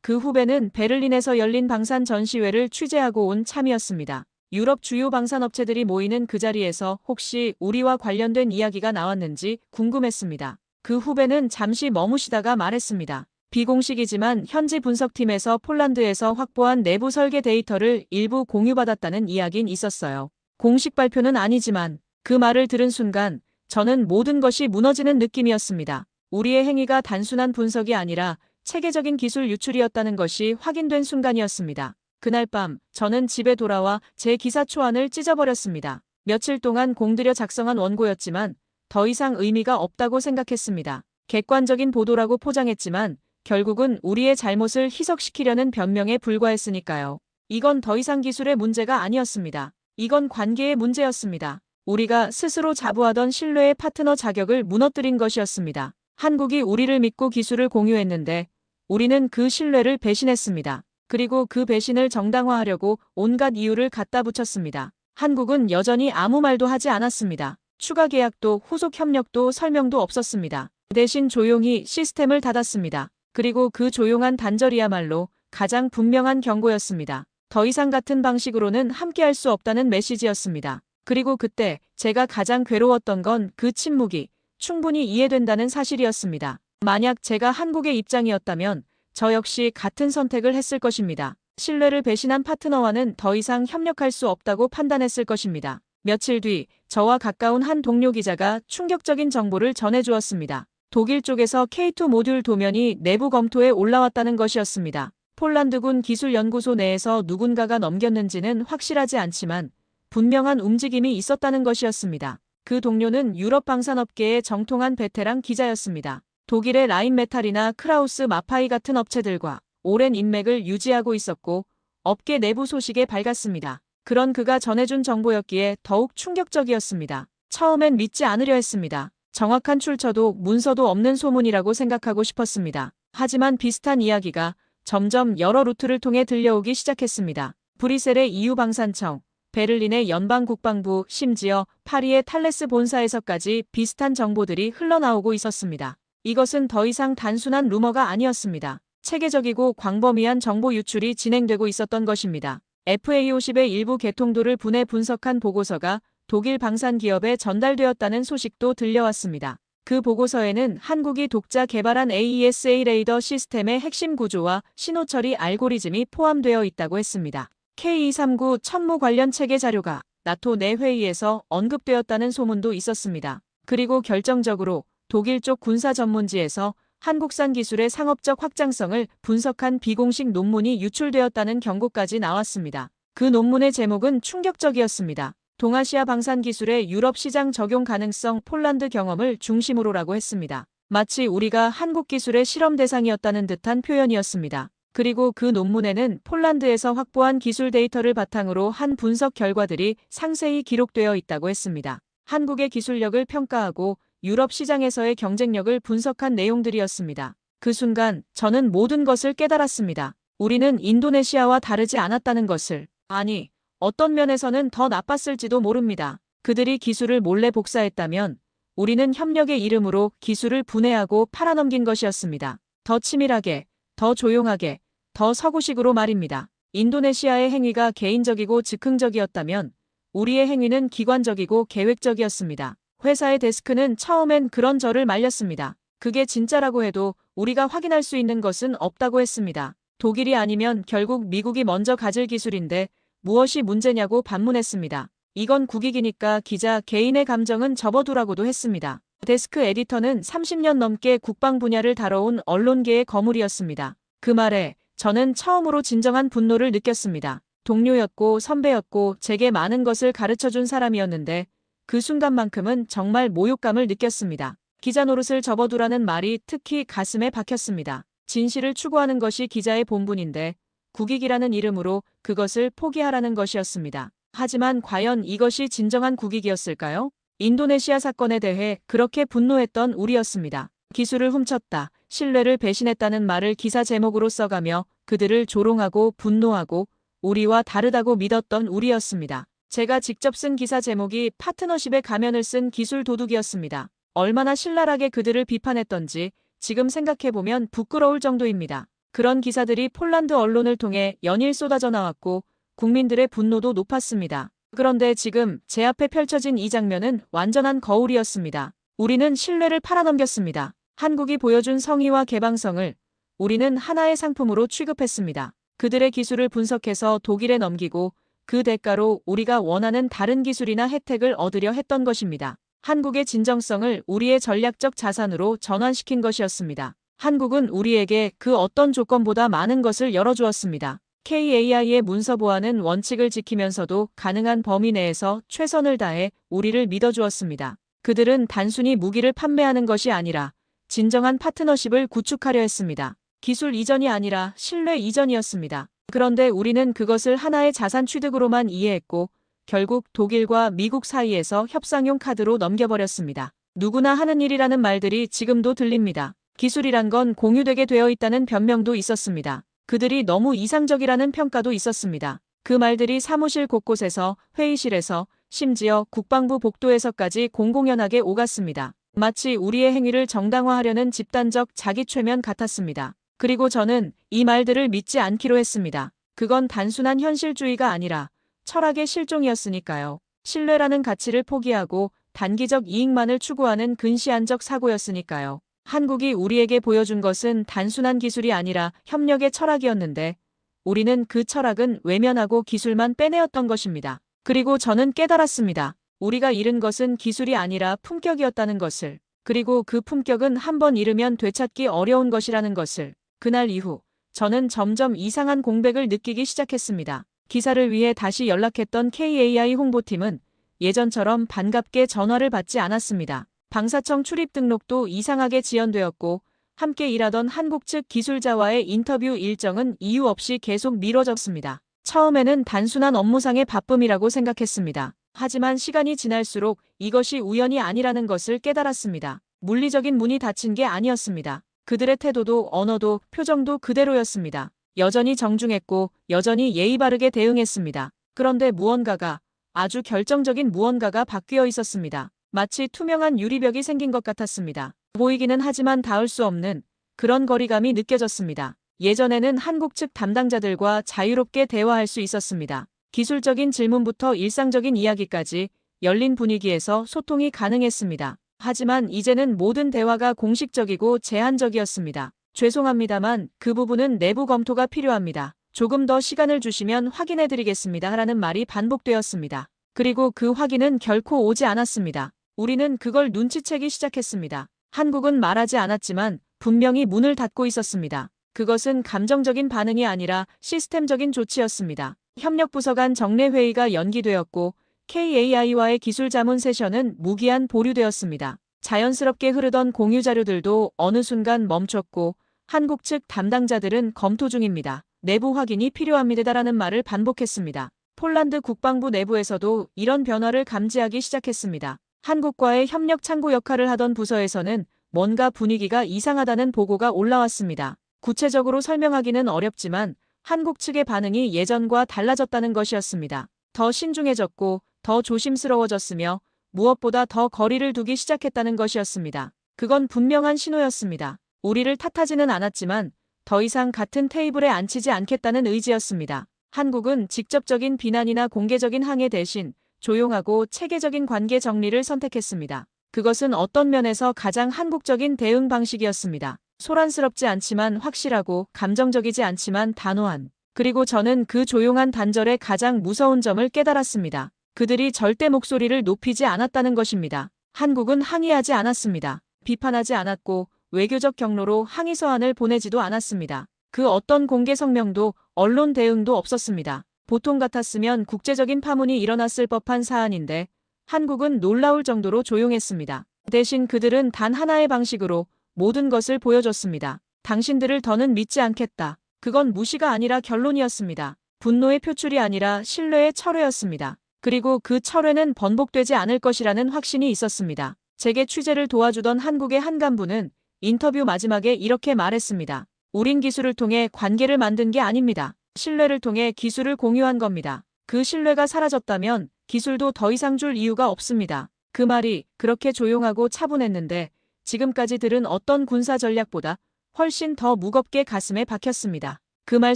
그 후배는 베를린에서 열린 방산 전시회를 취재하고 온 참이었습니다. 유럽 주요 방산업체들이 모이는 그 자리에서 혹시 우리와 관련된 이야기가 나왔는지 궁금했습니다. 그 후배는 잠시 머무시다가 말했습니다. 비공식이지만 현지 분석팀에서 폴란드에서 확보한 내부 설계 데이터를 일부 공유받았다는 이야기는 있었어요. 공식 발표는 아니지만 그 말을 들은 순간 저는 모든 것이 무너지는 느낌이었습니다. 우리의 행위가 단순한 분석이 아니라 체계적인 기술 유출이었다는 것이 확인된 순간이었습니다. 그날 밤 저는 집에 돌아와 제 기사 초안을 찢어버렸습니다. 며칠 동안 공들여 작성한 원고였지만 더 이상 의미가 없다고 생각했습니다. 객관적인 보도라고 포장했지만 결국은 우리의 잘못을 희석시키려는 변명에 불과했으니까요. 이건 더 이상 기술의 문제가 아니었습니다. 이건 관계의 문제였습니다. 우리가 스스로 자부하던 신뢰의 파트너 자격을 무너뜨린 것이었습니다. 한국이 우리를 믿고 기술을 공유했는데 우리는 그 신뢰를 배신했습니다. 그리고 그 배신을 정당화하려고 온갖 이유를 갖다 붙였습니다. 한국은 여전히 아무 말도 하지 않았습니다. 추가 계약도 후속 협력도 설명도 없었습니다. 대신 조용히 시스템을 닫았습니다. 그리고 그 조용한 단절이야말로 가장 분명한 경고였습니다. 더 이상 같은 방식으로는 함께할 수 없다는 메시지였습니다. 그리고 그때 제가 가장 괴로웠던 건 그 침묵이 충분히 이해된다는 사실이었습니다. 만약 제가 한국의 입장이었다면 저 역시 같은 선택을 했을 것입니다. 신뢰를 배신한 파트너와는 더 이상 협력할 수 없다고 판단했을 것입니다. 며칠 뒤 저와 가까운 한 동료 기자가 충격적인 정보를 전해주었습니다. 독일 쪽에서 K2 모듈 도면이 내부 검토에 올라왔다는 것이었습니다. 폴란드군 기술연구소 내에서 누군가가 넘겼는지는 확실하지 않지만 분명한 움직임이 있었다는 것이었습니다. 그 동료는 유럽 방산업계의 정통한 베테랑 기자였습니다. 독일의 라인메탈이나 크라우스 마파이 같은 업체들과 오랜 인맥을 유지하고 있었고 업계 내부 소식에 밝았습니다. 그런 그가 전해준 정보였기에 더욱 충격적이었습니다. 처음엔 믿지 않으려 했습니다. 정확한 출처도 문서도 없는 소문이라고 생각하고 싶었습니다. 하지만 비슷한 이야기가 점점 여러 루트를 통해 들려오기 시작했습니다. 브뤼셀의 EU 방산청, 베를린의 연방국방부, 심지어 파리의 탈레스 본사에서까지 비슷한 정보들이 흘러나오고 있었습니다. 이것은 더 이상 단순한 루머가 아니었습니다. 체계적이고 광범위한 정보 유출이 진행되고 있었던 것입니다. FA50의 일부 개통도를 분해 분석한 보고서가 독일 방산 기업에 전달되었다는 소식도 들려왔습니다. 그 보고서에는 한국이 독자 개발한 AESA 레이더 시스템의 핵심 구조와 신호 처리 알고리즘이 포함되어 있다고 했습니다. K239 천무 관련 체계 자료가 나토 내 회의에서 언급되었다는 소문도 있었습니다. 그리고 결정적으로 독일 쪽 군사 전문지에서 한국산 기술의 상업적 확장성을 분석한 비공식 논문이 유출되었다는 경고까지 나왔습니다. 그 논문의 제목은 충격적이었습니다. 동아시아 방산 기술의 유럽 시장 적용 가능성 폴란드 경험을 중심으로라고 했습니다. 마치 우리가 한국 기술의 실험 대상이었다는 듯한 표현이었습니다. 그리고 그 논문에는 폴란드에서 확보한 기술 데이터를 바탕으로 한 분석 결과들이 상세히 기록되어 있다고 했습니다. 한국의 기술력을 평가하고 유럽 시장에서의 경쟁력을 분석한 내용들이었습니다. 그 순간 저는 모든 것을 깨달았습니다. 우리는 인도네시아와 다르지 않았다는 것을. 아니, 어떤 면에서는 더 나빴을지도 모릅니다. 그들이 기술을 몰래 복사했다면 우리는 협력의 이름으로 기술을 분해하고 팔아넘긴 것이었습니다. 더 치밀하게, 더 조용하게, 더 서구식으로 말입니다. 인도네시아의 행위가 개인적이고 즉흥적이었다면 우리의 행위는 기관적이고 계획적이었습니다. 회사의 데스크는 처음엔 그런 저를 말렸습니다. 그게 진짜라고 해도 우리가 확인할 수 있는 것은 없다고 했습니다. 독일이 아니면 결국 미국이 먼저 가질 기술인데 무엇이 문제냐고 반문했습니다. 이건 국익이니까 기자 개인의 감정은 접어두라고도 했습니다. 데스크 에디터는 30년 넘게 국방 분야를 다뤄온 언론계의 거물이었습니다. 그 말에 저는 처음으로 진정한 분노를 느꼈습니다. 동료였고 선배였고 제게 많은 것을 가르쳐준 사람이었는데 그 순간만큼은 정말 모욕감을 느꼈습니다. 기자 노릇을 접어두라는 말이 특히 가슴에 박혔습니다. 진실을 추구하는 것이 기자의 본분인데 국익이라는 이름으로 그것을 포기하라는 것이었습니다. 하지만 과연 이것이 진정한 국익이었을까요? 인도네시아 사건에 대해 그렇게 분노했던 우리였습니다. 기술을 훔쳤다, 신뢰를 배신했다는 말을 기사 제목으로 써가며 그들을 조롱하고 분노하고 우리와 다르다고 믿었던 우리였습니다. 제가 직접 쓴 기사 제목이 파트너십의 가면을 쓴 기술 도둑이었습니다. 얼마나 신랄하게 그들을 비판했던지 지금 생각해보면 부끄러울 정도입니다. 그런 기사들이 폴란드 언론을 통해 연일 쏟아져 나왔고 국민들의 분노도 높았습니다. 그런데 지금 제 앞에 펼쳐진 이 장면은 완전한 거울이었습니다. 우리는 신뢰를 팔아넘겼습니다. 한국이 보여준 성의와 개방성을 우리는 하나의 상품으로 취급했습니다. 그들의 기술을 분석해서 독일에 넘기고 그 대가로 우리가 원하는 다른 기술이나 혜택을 얻으려 했던 것입니다. 한국의 진정성을 우리의 전략적 자산으로 전환시킨 것이었습니다. 한국은 우리에게 그 어떤 조건보다 많은 것을 열어주었습니다. KAI의 문서 보안은 원칙을 지키면서도 가능한 범위 내에서 최선을 다해 우리를 믿어주었습니다. 그들은 단순히 무기를 판매하는 것이 아니라 진정한 파트너십을 구축하려 했습니다. 기술 이전이 아니라 신뢰 이전이었습니다. 그런데 우리는 그것을 하나의 자산 취득으로만 이해했고 결국 독일과 미국 사이에서 협상용 카드로 넘겨버렸습니다. 누구나 하는 일이라는 말들이 지금도 들립니다. 기술이란 건 공유되게 되어 있다는 변명도 있었습니다. 그들이 너무 이상적이라는 평가도 있었습니다. 그 말들이 사무실 곳곳에서, 회의실에서, 심지어 국방부 복도에서까지 공공연하게 오갔습니다. 마치 우리의 행위를 정당화하려는 집단적 자기 최면 같았습니다. 그리고 저는 이 말들을 믿지 않기로 했습니다. 그건 단순한 현실주의가 아니라 철학의 실종이었으니까요. 신뢰라는 가치를 포기하고 단기적 이익만을 추구하는 근시안적 사고였으니까요. 한국이 우리에게 보여준 것은 단순한 기술이 아니라 협력의 철학이었는데 우리는 그 철학은 외면하고 기술만 빼내었던 것입니다. 그리고 저는 깨달았습니다. 우리가 잃은 것은 기술이 아니라 품격이었다는 것을. 그리고 그 품격은 한번 잃으면 되찾기 어려운 것이라는 것을. 그날 이후 저는 점점 이상한 공백을 느끼기 시작했습니다. 기사를 위해 다시 연락했던 KAI 홍보팀은 예전처럼 반갑게 전화를 받지 않았습니다. 방사청 출입 등록도 이상하게 지연되었고 함께 일하던 한국 측 기술자와의 인터뷰 일정은 이유 없이 계속 미뤄졌습니다. 처음에는 단순한 업무상의 바쁨이라고 생각했습니다. 하지만 시간이 지날수록 이것이 우연이 아니라는 것을 깨달았습니다. 물리적인 문이 닫힌 게 아니었습니다. 그들의 태도도 언어도 표정도 그대로였습니다. 여전히 정중했고 여전히 예의 바르게 대응했습니다. 그런데 무언가가, 아주 결정적인 무언가가 바뀌어 있었습니다. 마치 투명한 유리벽이 생긴 것 같았습니다. 보이기는 하지만 닿을 수 없는 그런 거리감이 느껴졌습니다. 예전에는 한국 측 담당자들과 자유롭게 대화할 수 있었습니다. 기술적인 질문부터 일상적인 이야기까지 열린 분위기에서 소통이 가능했습니다. 하지만 이제는 모든 대화가 공식적이고 제한적이었습니다. 죄송합니다만 그 부분은 내부 검토가 필요합니다. 조금 더 시간을 주시면 확인해드리겠습니다. 라는 말이 반복되었습니다. 그리고 그 확인은 결코 오지 않았습니다. 우리는 그걸 눈치채기 시작했습니다. 한국은 말하지 않았지만 분명히 문을 닫고 있었습니다. 그것은 감정적인 반응이 아니라 시스템적인 조치였습니다. 협력부서 간 정례회의가 연기되었고 KAI와의 기술 자문 세션은 무기한 보류되었습니다. 자연스럽게 흐르던 공유 자료들도 어느 순간 멈췄고 한국 측 담당자들은 검토 중입니다. 내부 확인이 필요합니다라는 말을 반복했습니다. 폴란드 국방부 내부에서도 이런 변화를 감지하기 시작했습니다. 한국과의 협력 창구 역할을 하던 부서에서는 뭔가 분위기가 이상하다는 보고가 올라왔습니다. 구체적으로 설명하기는 어렵지만 한국 측의 반응이 예전과 달라졌다는 것이었습니다. 더 신중해졌고 더 조심스러워졌으며 무엇보다 더 거리를 두기 시작했다는 것이었습니다. 그건 분명한 신호였습니다. 우리를 탓하지는 않았지만 더 이상 같은 테이블에 앉히지 않겠다는 의지였습니다. 한국은 직접적인 비난이나 공개적인 항해 대신 조용하고 체계적인 관계 정리를 선택했습니다. 그것은 어떤 면에서 가장 한국적인 대응 방식이었습니다. 소란스럽지 않지만 확실하고 감정적이지 않지만 단호한. 그리고 저는 그 조용한 단절의 가장 무서운 점을 깨달았습니다. 그들이 절대 목소리를 높이지 않았다는 것입니다. 한국은 항의하지 않았습니다. 비판하지 않았고 외교적 경로로 항의 서한을 보내지도 않았습니다. 그 어떤 공개 성명도 언론 대응도 없었습니다. 보통 같았으면 국제적인 파문이 일어났을 법한 사안인데 한국은 놀라울 정도로 조용했습니다. 대신 그들은 단 하나의 방식으로 모든 것을 보여줬습니다. 당신들을 더는 믿지 않겠다. 그건 무시가 아니라 결론이었습니다. 분노의 표출이 아니라 신뢰의 철회였습니다. 그리고 그 철회는 번복되지 않을 것이라는 확신이 있었습니다. 제게 취재를 도와주던 한국의 한 간부는 인터뷰 마지막에 이렇게 말했습니다. 우린 기술을 통해 관계를 만든 게 아닙니다. 신뢰를 통해 기술을 공유한 겁니다. 그 신뢰가 사라졌다면 기술도 더 이상 줄 이유가 없습니다. 그 말이 그렇게 조용하고 차분했는데 지금까지 들은 어떤 군사 전략보다 훨씬 더 무겁게 가슴에 박혔습니다. 그 말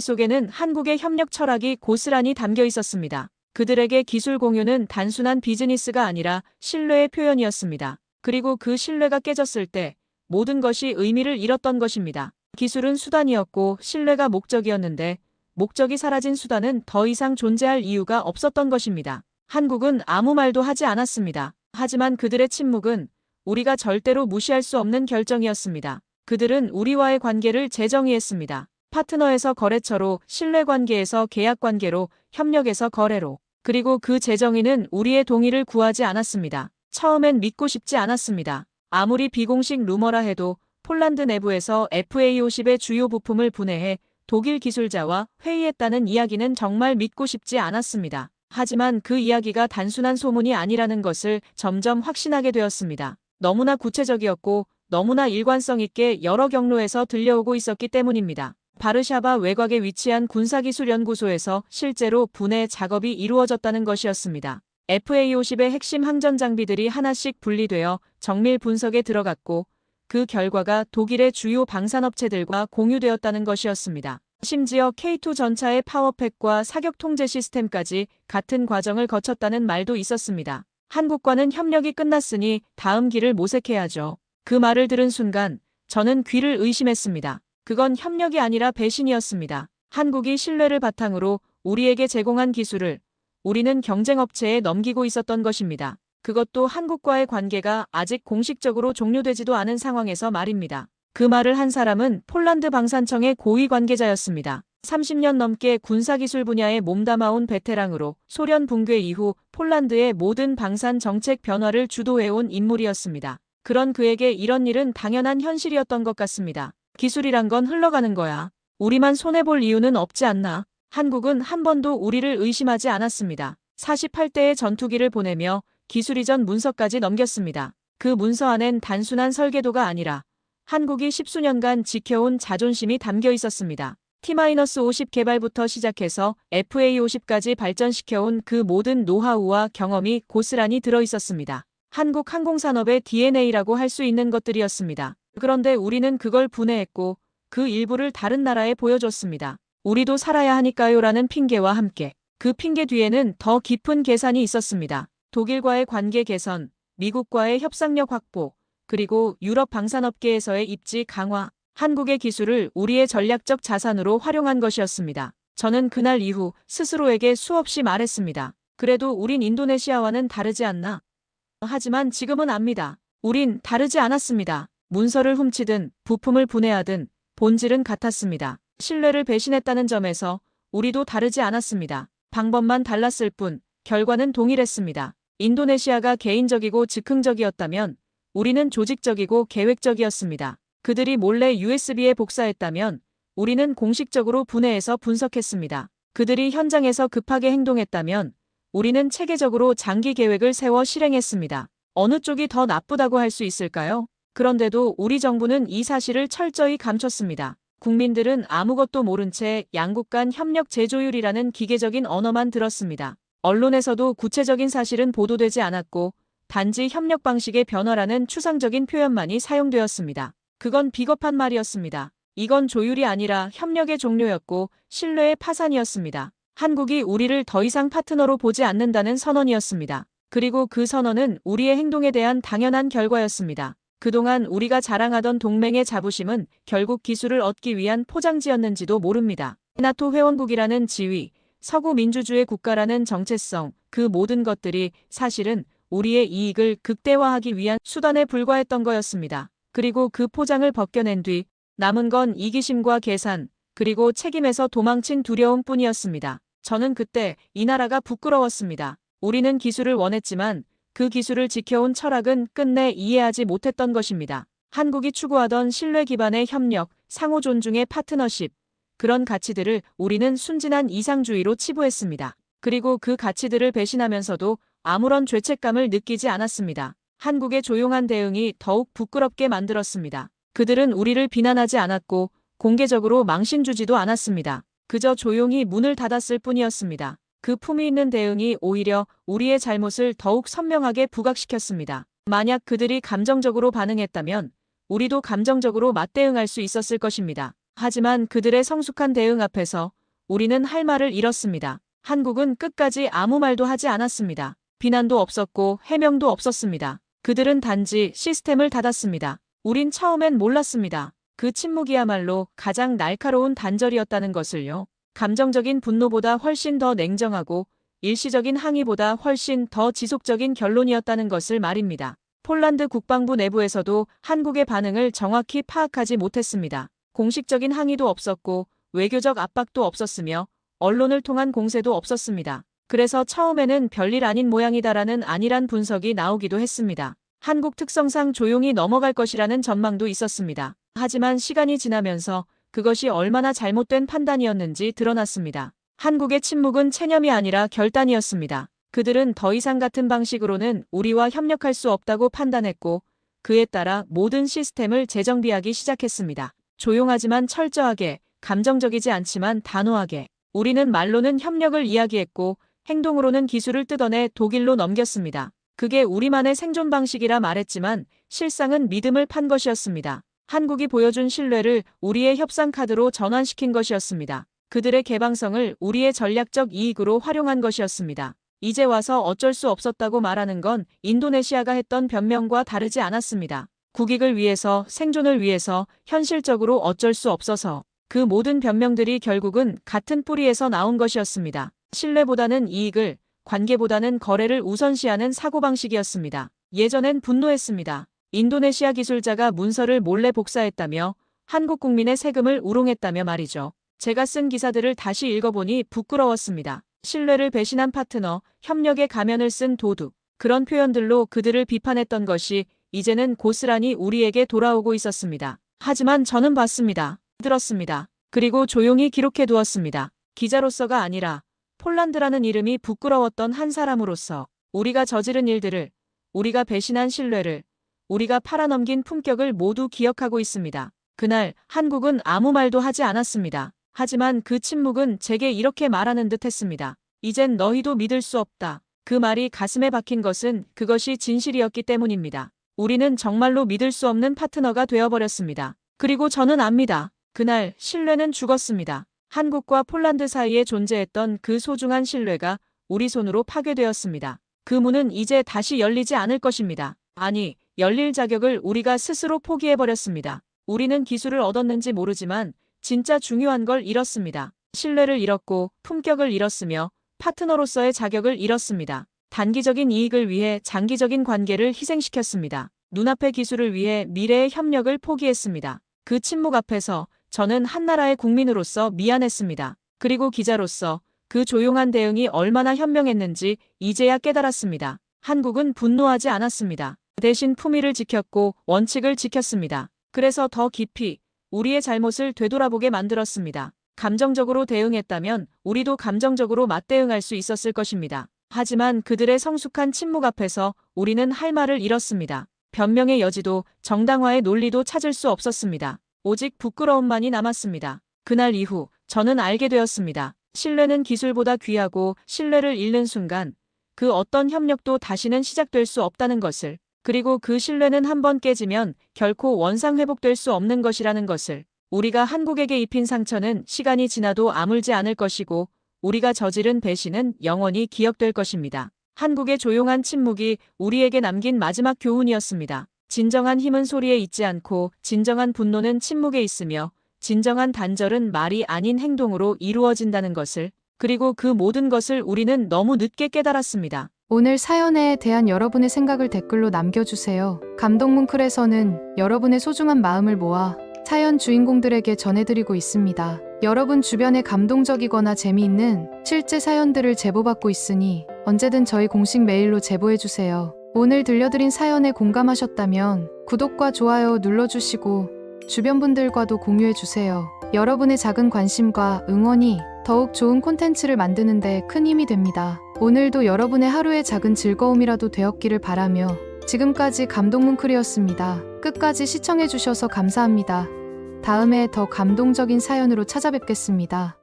속에는 한국의 협력 철학이 고스란히 담겨 있었습니다. 그들에게 기술 공유는 단순한 비즈니스가 아니라 신뢰의 표현이었습니다. 그리고 그 신뢰가 깨졌을 때 모든 것이 의미를 잃었던 것입니다. 기술은 수단이었고 신뢰가 목적이었는데 목적이 사라진 수단은 더 이상 존재할 이유가 없었던 것입니다. 한국은 아무 말도 하지 않았습니다. 하지만 그들의 침묵은 우리가 절대로 무시할 수 없는 결정이었습니다. 그들은 우리와의 관계를 재정의했습니다. 파트너에서 거래처로, 신뢰관계에서 계약관계로, 협력에서 거래로. 그리고 그 재정의는 우리의 동의를 구하지 않았습니다. 처음엔 믿고 싶지 않았습니다. 아무리 비공식 루머라 해도 폴란드 내부에서 FA50의 주요 부품을 분해해 독일 기술자와 회의했다는 이야기는 정말 믿고 싶지 않았습니다. 하지만 그 이야기가 단순한 소문이 아니라는 것을 점점 확신하게 되었습니다. 너무나 구체적이었고 너무나 일관성 있게 여러 경로에서 들려오고 있었기 때문입니다. 바르샤바 외곽에 위치한 군사기술연구소에서 실제로 분해 작업이 이루어졌다는 것이었습니다. FA50의 핵심 항전 장비들이 하나씩 분리되어 정밀 분석에 들어갔고 그 결과가 독일의 주요 방산업체들과 공유되었다는 것이었습니다. 심지어 K2 전차의 파워팩과 사격 통제 시스템까지 같은 과정을 거쳤다는 말도 있었습니다. 한국과는 협력이 끝났으니 다음 길을 모색해야죠. 그 말을 들은 순간 저는 귀를 의심했습니다. 그건 협력이 아니라 배신이었습니다. 한국이 신뢰를 바탕으로 우리에게 제공한 기술을 우리는 경쟁업체에 넘기고 있었던 것입니다. 그것도 한국과의 관계가 아직 공식적으로 종료되지도 않은 상황에서 말입니다. 그 말을 한 사람은 폴란드 방산청의 고위 관계자였습니다. 30년 넘게 군사기술 분야에 몸담아온 베테랑으로 소련 붕괴 이후 폴란드의 모든 방산 정책 변화를 주도해온 인물이었습니다. 그런 그에게 이런 일은 당연한 현실이었던 것 같습니다. 기술이란 건 흘러가는 거야. 우리만 손해볼 이유는 없지 않나. 한국은 한 번도 우리를 의심하지 않았습니다. 48대의 전투기를 보내며 기술 이전 문서까지 넘겼습니다. 그 문서 안엔 단순한 설계도가 아니라 한국이 십수년간 지켜온 자존심이 담겨 있었습니다. T-50 개발부터 시작해서 FA50까지 발전시켜온 그 모든 노하우와 경험이 고스란히 들어있었습니다. 한국 항공산업의 DNA라고 할 수 있는 것들이었습니다. 그런데 우리는 그걸 분해했고 그 일부를 다른 나라에 보여줬습니다. 우리도 살아야 하니까요라는 핑계와 함께 그 핑계 뒤에는 더 깊은 계산이 있었습니다. 독일과의 관계 개선, 미국과의 협상력 확보, 그리고 유럽 방산업계에서의 입지 강화, 한국의 기술을 우리의 전략적 자산으로 활용한 것이었습니다. 저는 그날 이후 스스로에게 수없이 말했습니다. 그래도 우린 인도네시아와는 다르지 않나? 하지만 지금은 압니다. 우린 다르지 않았습니다. 문서를 훔치든 부품을 분해하든 본질은 같았습니다. 신뢰를 배신했다는 점에서 우리도 다르지 않았습니다. 방법만 달랐을 뿐 결과는 동일했습니다. 인도네시아가 개인적이고 즉흥적이었다면 우리는 조직적이고 계획적이었습니다. 그들이 몰래 USB에 복사했다면 우리는 공식적으로 분해해서 분석했습니다. 그들이 현장에서 급하게 행동했다면 우리는 체계적으로 장기 계획을 세워 실행했습니다. 어느 쪽이 더 나쁘다고 할 수 있을까요? 그런데도 우리 정부는 이 사실을 철저히 감췄습니다. 국민들은 아무것도 모른 채 양국 간 협력 재조율이라는 기계적인 언어만 들었습니다. 언론에서도 구체적인 사실은 보도되지 않았고 단지 협력 방식의 변화라는 추상적인 표현만이 사용되었습니다. 그건 비겁한 말이었습니다. 이건 조율이 아니라 협력의 종료였고 신뢰의 파산이었습니다. 한국이 우리를 더 이상 파트너로 보지 않는다는 선언이었습니다. 그리고 그 선언은 우리의 행동에 대한 당연한 결과였습니다. 그동안 우리가 자랑하던 동맹의 자부심은 결국 기술을 얻기 위한 포장지였는지도 모릅니다. 나토 회원국이라는 지위, 서구 민주주의 국가라는 정체성, 그 모든 것들이 사실은 우리의 이익을 극대화하기 위한 수단에 불과했던 거였습니다. 그리고 그 포장을 벗겨낸 뒤 남은 건 이기심과 계산, 그리고 책임에서 도망친 두려움뿐이었습니다. 저는 그때 이 나라가 부끄러웠습니다. 우리는 기술을 원했지만 그 기술을 지켜온 철학은 끝내 이해하지 못했던 것입니다. 한국이 추구하던 신뢰 기반의 협력, 상호 존중의 파트너십, 그런 가치들을 우리는 순진한 이상주의로 치부했습니다. 그리고 그 가치들을 배신하면서도 아무런 죄책감을 느끼지 않았습니다. 한국의 조용한 대응이 더욱 부끄럽게 만들었습니다. 그들은 우리를 비난하지 않았고 공개적으로 망신 주지도 않았습니다. 그저 조용히 문을 닫았을 뿐이었습니다. 그 품위 있는 대응이 오히려 우리의 잘못을 더욱 선명하게 부각시켰습니다. 만약 그들이 감정적으로 반응했다면 우리도 감정적으로 맞대응할 수 있었을 것입니다. 하지만 그들의 성숙한 대응 앞에서 우리는 할 말을 잃었습니다. 한국은 끝까지 아무 말도 하지 않았습니다. 비난도 없었고 해명도 없었습니다. 그들은 단지 시스템을 닫았습니다. 우린 처음엔 몰랐습니다. 그 침묵이야말로 가장 날카로운 단절이었다는 것을요. 감정적인 분노보다 훨씬 더 냉정하고 일시적인 항의보다 훨씬 더 지속적인 결론이었다는 것을 말입니다. 폴란드 국방부 내부에서도 한국의 반응을 정확히 파악하지 못했습니다. 공식적인 항의도 없었고 외교적 압박도 없었으며 언론을 통한 공세도 없었습니다. 그래서 처음에는 별일 아닌 모양이다라는 안일한 분석이 나오기도 했습니다. 한국 특성상 조용히 넘어갈 것이라는 전망도 있었습니다. 하지만 시간이 지나면서 그것이 얼마나 잘못된 판단이었는지 드러났습니다. 한국의 침묵은 체념이 아니라 결단이었습니다. 그들은 더 이상 같은 방식으로는 우리와 협력할 수 없다고 판단했고 그에 따라 모든 시스템을 재정비하기 시작했습니다. 조용하지만 철저하게, 감정적이지 않지만 단호하게. 우리는 말로는 협력을 이야기했고 행동으로는 기술을 뜯어내 독일로 넘겼습니다. 그게 우리만의 생존 방식이라 말했지만 실상은 믿음을 판 것이었습니다. 한국이 보여준 신뢰를 우리의 협상 카드로 전환시킨 것이었습니다. 그들의 개방성을 우리의 전략적 이익으로 활용한 것이었습니다. 이제 와서 어쩔 수 없었다고 말하는 건 인도네시아가 했던 변명과 다르지 않았습니다. 국익을 위해서, 생존을 위해서, 현실적으로 어쩔 수 없어서. 그 모든 변명들이 결국은 같은 뿌리에서 나온 것이었습니다. 신뢰보다는 이익을, 관계보다는 거래를 우선시하는 사고방식이었습니다. 예전엔 분노했습니다. 인도네시아 기술자가 문서를 몰래 복사했다며 한국 국민의 세금을 우롱했다며 말이죠. 제가 쓴 기사들을 다시 읽어보니 부끄러웠습니다. 신뢰를 배신한 파트너, 협력의 가면을 쓴 도둑. 그런 표현들로 그들을 비판했던 것이 이제는 고스란히 우리에게 돌아오고 있었습니다. 하지만 저는 봤습니다. 들었습니다. 그리고 조용히 기록해두었습니다. 기자로서가 아니라 폴란드라는 이름이 부끄러웠던 한 사람으로서 우리가 저지른 일들을, 우리가 배신한 신뢰를, 우리가 팔아넘긴 품격을 모두 기억하고 있습니다. 그날 한국은 아무 말도 하지 않았습니다. 하지만 그 침묵은 제게 이렇게 말하는 듯 했습니다. 이젠 너희도 믿을 수 없다. 그 말이 가슴에 박힌 것은 그것이 진실이었기 때문입니다. 우리는 정말로 믿을 수 없는 파트너가 되어버렸습니다. 그리고 저는 압니다. 그날 신뢰는 죽었습니다. 한국과 폴란드 사이에 존재했던 그 소중한 신뢰가 우리 손으로 파괴되었습니다. 그 문은 이제 다시 열리지 않을 것입니다. 아니, 열릴 자격을 우리가 스스로 포기해버렸습니다. 우리는 기술을 얻었는지 모르지만 진짜 중요한 걸 잃었습니다. 신뢰를 잃었고 품격을 잃었으며 파트너로서의 자격을 잃었습니다. 단기적인 이익을 위해 장기적인 관계를 희생시켰습니다. 눈앞의 기술을 위해 미래의 협력을 포기했습니다. 그 침묵 앞에서 저는 한나라의 국민으로서 미안했습니다. 그리고 기자로서 그 조용한 대응이 얼마나 현명했는지 이제야 깨달았습니다. 한국은 분노하지 않았습니다. 대신 품위를 지켰고 원칙을 지켰습니다. 그래서 더 깊이 우리의 잘못을 되돌아보게 만들었습니다. 감정적으로 대응했다면 우리도 감정적으로 맞대응할 수 있었을 것입니다. 하지만 그들의 성숙한 침묵 앞에서 우리는 할 말을 잃었습니다. 변명의 여지도 정당화의 논리도 찾을 수 없었습니다. 오직 부끄러움만이 남았습니다. 그날 이후 저는 알게 되었습니다. 신뢰는 기술보다 귀하고 신뢰를 잃는 순간 그 어떤 협력도 다시는 시작될 수 없다는 것을, 그리고 그 신뢰는 한번 깨지면 결코 원상 회복될 수 없는 것이라는 것을, 우리가 한국에게 입힌 상처는 시간이 지나도 아물지 않을 것이고 우리가 저지른 배신은 영원히 기억될 것입니다. 한국의 조용한 침묵이 우리에게 남긴 마지막 교훈이었습니다. 진정한 힘은 소리에 있지 않고 진정한 분노는 침묵에 있으며 진정한 단절은 말이 아닌 행동으로 이루어진다는 것을, 그리고 그 모든 것을 우리는 너무 늦게 깨달았습니다. 오늘 사연에 대한 여러분의 생각을 댓글로 남겨주세요. 감동뭉클에서는 여러분의 소중한 마음을 모아 사연 주인공들에게 전해드리고 있습니다. 여러분 주변에 감동적이거나 재미있는 실제 사연들을 제보받고 있으니 언제든 저희 공식 메일로 제보해주세요. 오늘 들려드린 사연에 공감하셨다면 구독과 좋아요 눌러주시고 주변 분들과도 공유해주세요. 여러분의 작은 관심과 응원이 더욱 좋은 콘텐츠를 만드는 데 큰 힘이 됩니다. 오늘도 여러분의 하루의 작은 즐거움이라도 되었기를 바라며 지금까지 감동뭉클이었습니다. 끝까지 시청해주셔서 감사합니다. 다음에 더 감동적인 사연으로 찾아뵙겠습니다.